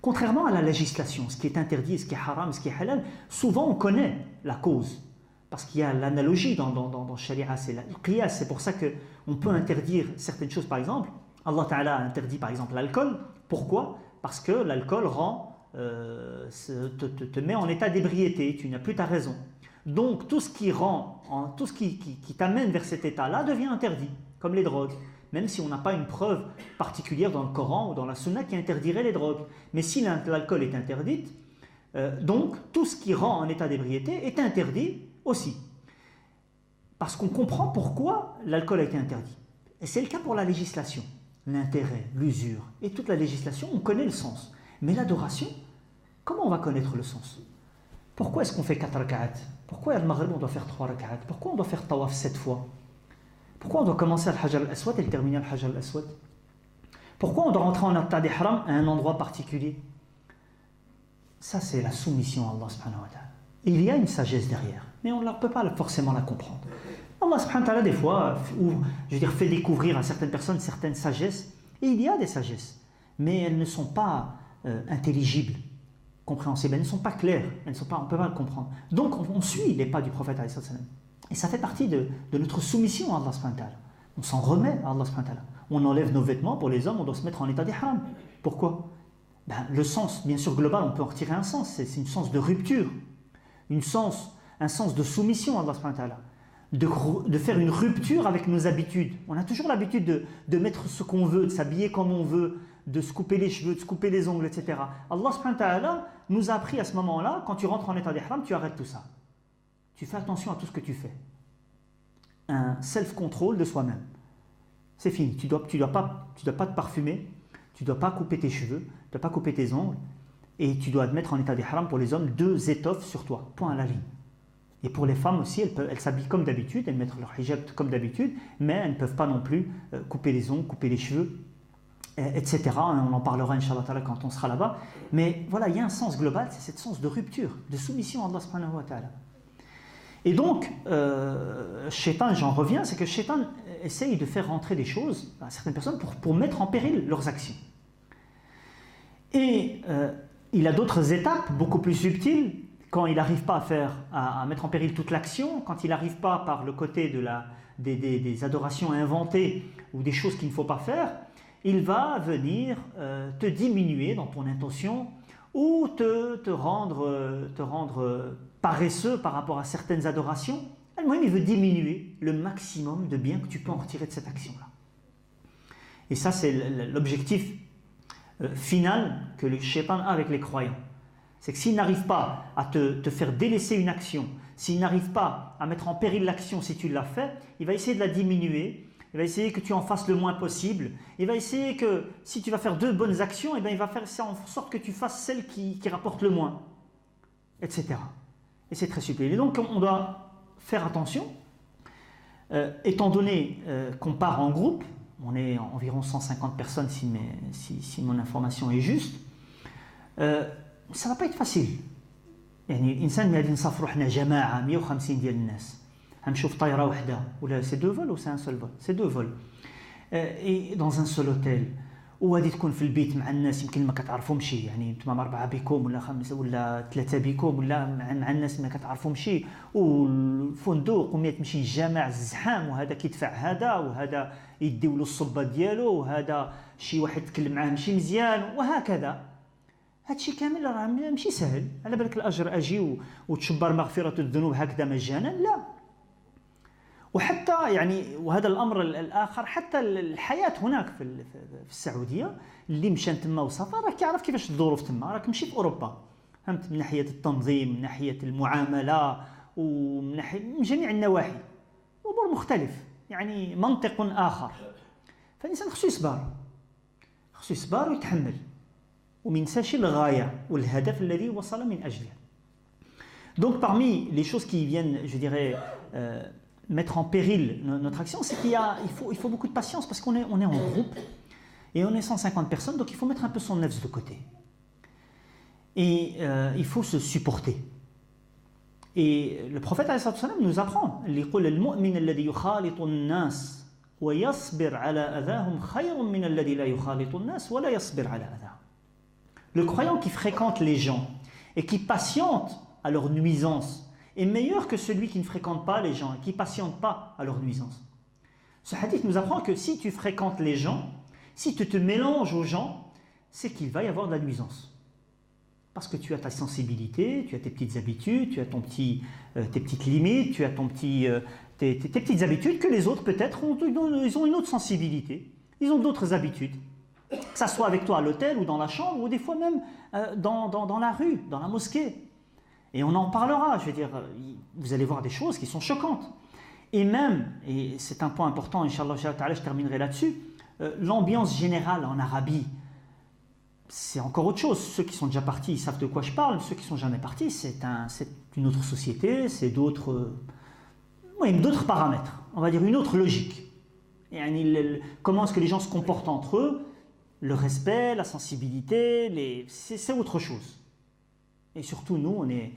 Speaker 2: Contrairement à la législation, ce qui est interdit, ce qui est haram, ce qui est halal, souvent on connaît la cause. Parce qu'il y a l'analogie dans Sharia, c'est le qiyas. C'est pour ça qu'on peut interdire certaines choses, par exemple. Allah Ta'ala a interdit par exemple l'alcool. Pourquoi? Parce que l'alcool te met en état d'ébriété, tu n'as plus ta raison. Donc tout ce qui t'amène vers cet état-là devient interdit, comme les drogues. Même si on n'a pas une preuve particulière dans le Coran ou dans la Sunna qui interdirait les drogues. Mais si l'alcool est interdit, donc tout ce qui rend en état d'ébriété est interdit aussi. Parce qu'on comprend pourquoi l'alcool a été interdit. Et c'est le cas pour la législation. L'intérêt, l'usure et toute la législation, on connaît le sens. Mais l'adoration, comment on va connaître le sens? Pourquoi est-ce qu'on fait 4 rak'at? Pourquoi al Maghrib on doit faire 3 rak'at? Pourquoi on doit faire tawaf 7 fois? Pourquoi on doit commencer al Hajar al-Aswad et le terminer al Hajar al-Aswad? Pourquoi on doit rentrer en état d'ihram à un endroit particulier? Ça, c'est la soumission à Allah subhanahu wa ta'ala. Il y a une sagesse derrière, mais on ne peut pas forcément la comprendre. Allah subhanahu wa ta'ala, des fois, fait découvrir à certaines personnes certaines sagesses, et il y a des sagesses, mais elles ne sont pas intelligibles, compréhensibles, elles ne sont pas claires, on ne peut pas le comprendre. Donc, on suit les pas du prophète alayhi sallam. Et ça fait partie de notre soumission à Allah subhanahu wa ta'ala. On s'en remet à Allah subhanahu wa ta'ala. On enlève nos vêtements, pour les hommes, on doit se mettre en état d'ihram. Pourquoi? Le sens, bien sûr, global, on peut en retirer un sens, c'est un sens de rupture, un sens de soumission à Allah subhanahu wa ta'ala. De faire une rupture avec nos habitudes. On a toujours l'habitude de mettre ce qu'on veut, de s'habiller comme on veut, de se couper les cheveux, de se couper les ongles, etc. Allah subhanahu wa ta'ala nous a appris à ce moment-là, quand tu rentres en état d'ihram, tu arrêtes tout ça. Tu fais attention à tout ce que tu fais. Un self-control de soi-même. C'est fini. Tu dois pas te parfumer, tu ne dois pas couper tes cheveux, tu ne dois pas couper tes ongles, et tu dois te mettre en état d'ihram pour les hommes 2 étoffes sur toi. Point à la ligne. Et pour les femmes aussi, elles s'habillent comme d'habitude, elles mettent leur hijab comme d'habitude, mais elles ne peuvent pas non plus couper les ongles, couper les cheveux, etc. On en parlera, Inch'Allah, quand on sera là-bas. Mais voilà, il y a un sens global, c'est ce sens de rupture, de soumission à Allah subhanahu wa ta'ala. Et donc, Shaitan, j'en reviens, c'est que Shaitan essaye de faire rentrer des choses à certaines personnes pour mettre en péril leurs actions. Et il a d'autres étapes beaucoup plus subtiles quand il n'arrive pas à mettre en péril toute l'action, quand il n'arrive pas par le côté des adorations inventées ou des choses qu'il ne faut pas faire, il va venir te diminuer dans ton intention ou te rendre paresseux par rapport à certaines adorations. Al-Muhim, il veut diminuer le maximum de bien que tu peux en retirer de cette action-là. Et ça, c'est l'objectif final que le shaitan a avec les croyants. C'est que s'il n'arrive pas à te faire délaisser une action, s'il n'arrive pas à mettre en péril l'action si tu l'as fait, il va essayer de la diminuer, il va essayer que tu en fasses le moins possible, il va essayer que si tu vas faire 2 bonnes actions, il va faire ça en sorte que tu fasses celle qui rapporte le moins, etc. Et c'est très subtil. Et donc on doit faire attention, étant donné qu'on part en groupe, on est environ 150 personnes si mon information est juste, ça ne va pas être facile. يعني الانسان غادي نسافروا حنا جماعه 150 ديال الناس غنمشيو في طايره وحده ولا سي 2 فول ou c'est un seul vol c'est 2 vols et dans un seul hôtel وغادي تكون في البيت مع الناس يمكن ما كتعرفهمش يعني نتوما 4 بكم ولا 5 ولا 3 بكم ولا مع الناس ما كتعرفهمش والفندق ومية تمشي الجامع الزحام وهذا كيدفع هذا وهذا يديو له الصبه ديالو وهذا شي واحد تكلم معاه ماشي مزيان وهكذا. هادشي كامل راه ماشي سهل، على بالك الاجر اجي وتشبر مغفره الذنوب هكذا مجانا؟ لا. وحتى يعني وهذا الامر الاخر حتى الحياه هناك في السعوديه اللي مشى تما وسافر راه كيعرف كيفاش الظروف تما، راك ماشي في اوروبا، فهمت، من ناحيه التنظيم، من ناحيه المعامله، ومن ناحيه من جميع النواحي امور مختلف، يعني منطق اخر. فالانسان خصو يصبر ويتحمل وما ينساش الغايه والهدف الذي وصل من اجله. Donc parmi les choses qui viennent, je dirais, mettre en péril notre action, c'est qu'il faut beaucoup de patience parce qu'on est en groupe et on est 150 personnes, donc il faut mettre un peu son nefs de côté. Et il faut se supporter. Et le prophète nous apprend يقول المؤمن الذي يخالط الناس ويصبر على أذاهم خير من الذي لا يخالط الناس ولا يصبر على أذاهم. Le croyant qui fréquente les gens et qui patiente à leur nuisance est meilleur que celui qui ne fréquente pas les gens et qui ne patiente pas à leur nuisance. Ce hadith nous apprend que si tu fréquentes les gens, si tu te mélanges aux gens, c'est qu'il va y avoir de la nuisance. Parce que tu as ta sensibilité, tu as tes petites habitudes, tu as tes petites limites, tu as tes petites habitudes que les autres peut-être ils ont une autre sensibilité, ils ont d'autres habitudes. Que ça soit avec toi à l'hôtel ou dans la chambre ou des fois même dans la rue, dans la mosquée. Et on en parlera, je veux dire, vous allez voir des choses qui sont choquantes. Et même, et c'est un point important, Inch'Allah, je terminerai là-dessus, l'ambiance générale en Arabie, c'est encore autre chose. Ceux qui sont déjà partis, ils savent de quoi je parle. Ceux qui ne sont jamais partis, c'est une autre société, c'est d'autres paramètres, on va dire une autre logique. Et comment est-ce que les gens se comportent entre eux, le respect, la sensibilité, c'est autre chose. Et surtout, nous, on est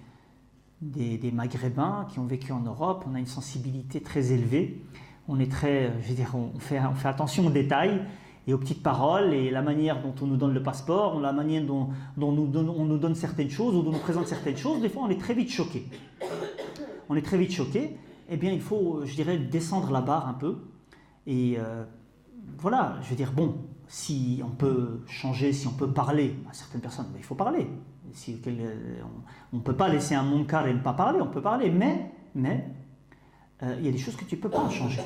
Speaker 2: des Maghrébins qui ont vécu en Europe, on a une sensibilité très élevée, on est très, je veux dire, on fait attention aux détails et aux petites paroles et la manière dont on nous donne le passeport, la manière dont on nous donne certaines choses ou dont on nous présente certaines choses, des fois on est très vite choqué. Eh bien, il faut, je dirais, descendre la barre un peu et voilà, je veux dire, bon, si on peut changer, si on peut parler à certaines personnes, il faut parler. On ne peut pas laisser un munkar et ne pas parler, on peut parler, mais il y a des choses que tu ne peux pas changer.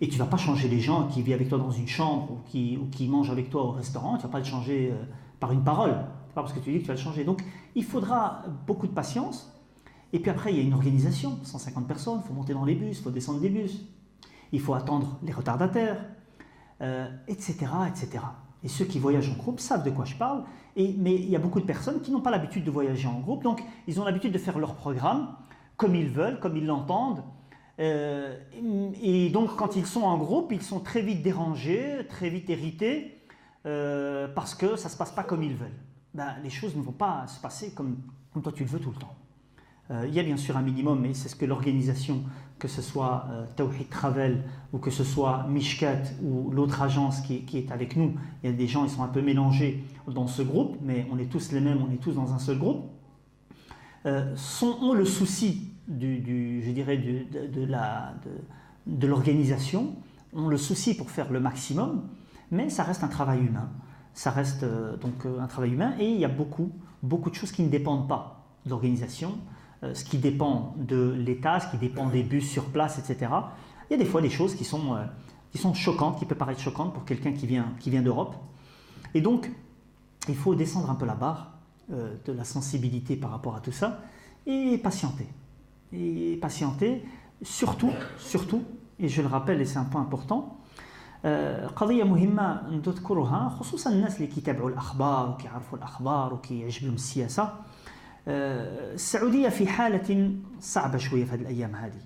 Speaker 2: Et tu ne vas pas changer les gens qui vivent avec toi dans une chambre ou qui mangent avec toi au restaurant, tu ne vas pas le changer par une parole, c'est pas parce que tu dis que tu vas le changer. Donc il faudra beaucoup de patience, et puis après il y a une organisation, 150 personnes, il faut monter dans les bus, il faut descendre des bus, il faut attendre les retardataires, etc., etc. Et ceux qui voyagent en groupe savent de quoi je parle, mais il y a beaucoup de personnes qui n'ont pas l'habitude de voyager en groupe, donc ils ont l'habitude de faire leur programme comme ils veulent, comme ils l'entendent, et donc quand ils sont en groupe, ils sont très vite dérangés, très vite irrités, parce que ça ne se passe pas comme ils veulent. Ben, les choses ne vont pas se passer comme toi tu le veux tout le temps. Il y a bien sûr un minimum, mais c'est ce que l'organisation, que ce soit Tawhid Travel ou que ce soit Mishkat ou l'autre agence qui est avec nous, il y a des gens, ils sont un peu mélangés dans ce groupe, mais on est tous les mêmes, on est tous dans un seul groupe, ont le souci je dirais de l'organisation, ont le souci pour faire le maximum, mais ça reste un travail humain. Ça reste donc un travail humain et il y a beaucoup de choses qui ne dépendent pas de l'organisation, ce qui dépend de l'État, ce qui dépend des bus sur place, etc. Il y a des fois des choses qui sont choquantes, qui peuvent paraître choquantes pour quelqu'un qui vient d'Europe. Et donc, il faut descendre un peu la barre de la sensibilité par rapport à tout ça et patienter. Et patienter, surtout, et je le rappelle et c'est un point important, قضية مهمة نذكرها خصوصا الناس اللي كيتابعوا الأخبار وكيعرفوا الأخبار وكيعجبهم السياسة. السعودية في حالة صعبة شوية في هذه الأيام هذه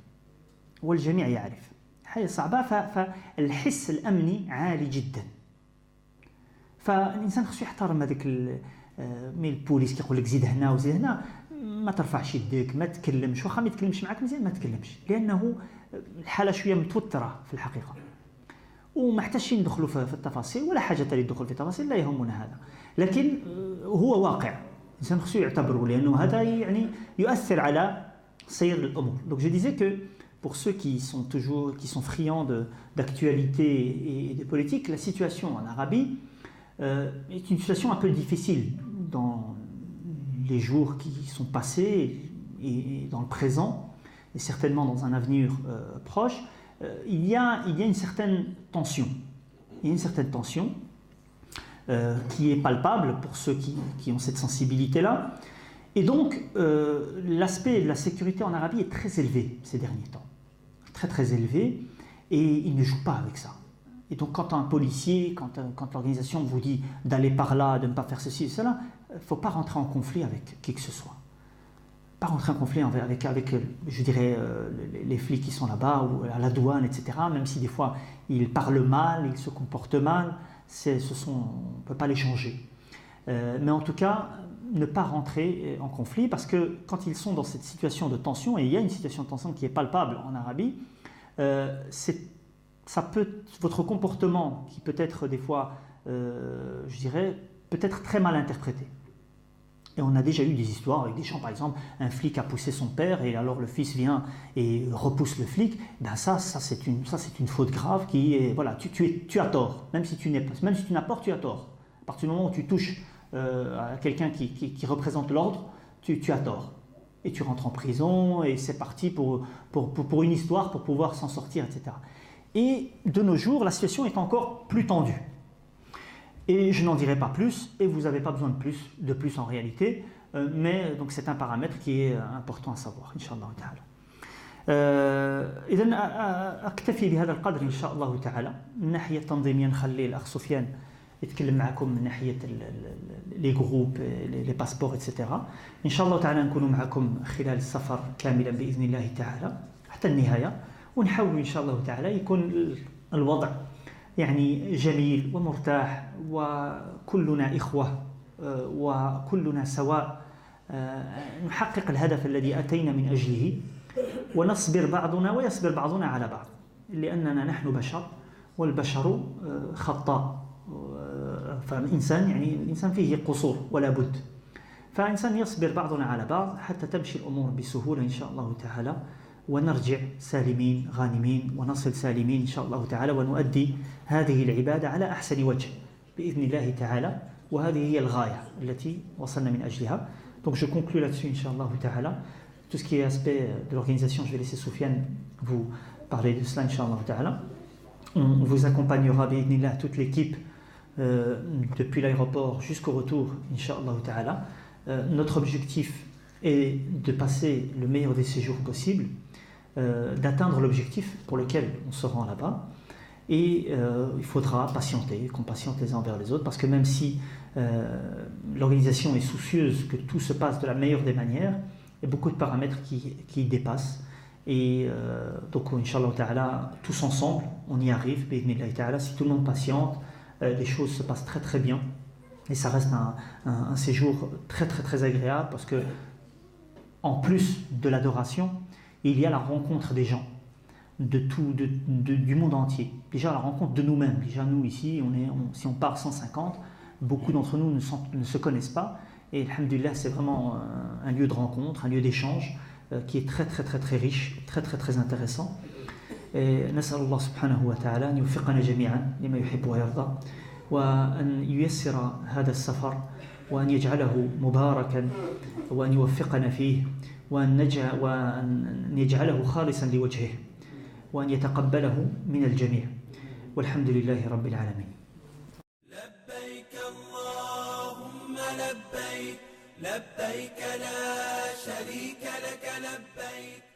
Speaker 2: والجميع يعرف حالة صعبة فالحس الأمني عالي جدا فالإنسان خصو يحترم هذاك مي البوليس كيقول لك زيد هنا وزيد هنا ما ترفعش يديك ما تكلمش واخا ما يتكلمش معك مزيان ما تكلمش لأنه الحالة شوية متوترة في الحقيقة وما احتاجش ندخلوا في التفاصيل ولا حاجة للدخول في التفاصيل لا يهمنا هذا لكن هو واقع الإنسان خصو يعتبره لأنه هذا يعني يؤثر على سير الأمور. Donc je disais que pour ceux qui sont friands d'actualité et de politique, la situation en Arabie est une situation un peu difficile dans les jours qui sont passés et dans le présent et certainement dans un avenir proche. Il y a une certaine tension. Il y a une certaine tension qui est palpable pour ceux qui ont cette sensibilité-là. Et donc, l'aspect de la sécurité en Arabie est très élevé ces derniers temps. Très très élevé. Et il ne joue pas avec ça. Et donc, quand un policier, quand l'organisation vous dit d'aller par là, de ne pas faire ceci et cela, il ne faut pas rentrer en conflit avec qui que ce soit. Pas rentrer en conflit avec je dirais, les flics qui sont là-bas ou à la douane, etc. Même si des fois ils parlent mal, ils se comportent mal, on ne peut pas les changer. Mais en tout cas, ne pas rentrer en conflit parce que quand ils sont dans cette situation de tension, et il y a une situation de tension qui est palpable en Arabie, votre comportement qui peut être des fois, je dirais, peut être très mal interprété. Et on a déjà eu des histoires avec des gens, par exemple, un flic a poussé son père et alors le fils vient et repousse le flic. Ben ça c'est une faute grave qui est, voilà, tu as tort. Même si tu n'as pas, tu as tort. À partir du moment où tu touches à quelqu'un qui représente l'ordre, tu as tort. Et tu rentres en prison et c'est parti pour une histoire, pour pouvoir s'en sortir, etc. Et de nos jours, la situation est encore plus tendue. Et je n'en dirai pas plus, et vous n'avez pas besoin de plus en réalité, mais donc c'est un paramètre qui est important à savoir, Inch'Allah ta'ala. إذن أكتفي بهذا القدر إن شاء الله تعالى. من ناحية التنظيمية نخلي الأخ سفيان يتكلم معكم من ناحية لي جروب لي باسبور إتسيتيرا. إن شاء الله تعالى نكون معكم خلال السفر كاملا بإذن الله تعالى حتى النهاية ونحاول إن شاء الله تعالى يكون الوضع يعني جميل ومرتاح وكلنا إخوة وكلنا سواء نحقق الهدف الذي أتينا من أجله ونصبر بعضنا ويصبر بعضنا على بعض لأننا نحن بشر والبشر خطاء فالإنسان فيه قصور ولا بد فإنسان يصبر بعضنا على بعض حتى تمشي الأمور بسهولة إن شاء الله تعالى ونرجع سالمين غانمين ونصل سالمين إن شاء الله تعالى ونؤدي هذه العبادة على أحسن وجه بإذن الله تعالى وهذه هي الغاية التي وصلنا من أجلها. Donc je conclue là-dessus Inch'Allah ta'ala. Tout ce qui est aspect de l'organisation, je vais laisser Soufiane vous parler de cela Inch'Allah ta'ala. On vous accompagnera bi'idhnillah toute l'équipe depuis l'aéroport jusqu'au retour Inch'Allah ta'ala. Notre objectif est de passer le meilleur des séjours possibles, d'atteindre l'objectif pour lequel on se rend là-bas. Et il faudra patienter, qu'on patiente les uns envers les autres, parce que même si l'organisation est soucieuse que tout se passe de la meilleure des manières, il y a beaucoup de paramètres qui dépassent. Et donc, Inch'Allah ta'ala, tous ensemble, on y arrive, bi'idhnillah ta'ala, si tout le monde patiente, les choses se passent très très bien. Et ça reste un séjour très très très agréable parce que, en plus de l'adoration, il y a la rencontre des gens du monde entier. Déjà la rencontre de nous-mêmes. Déjà nous ici, si on part 150, beaucoup d'entre nous ne se connaissent pas. Et alhamdulillah, c'est vraiment un lieu de rencontre, un lieu d'échange qui est très très très très riche, très très très intéressant. Et نسأل الله سبحانه وتعالى أن يوفقنا جميعا لما يحب ويرضى وأن ييسر هذا السفر وأن يجعله مباركا وأن يوفقنا فيه وأن يجعله خالصا لوجهه وأن يتقبله من الجميع والحمد لله رب العالمين.
Speaker 1: لبيك اللهم لبيك لبيك لا شريك لك لبيك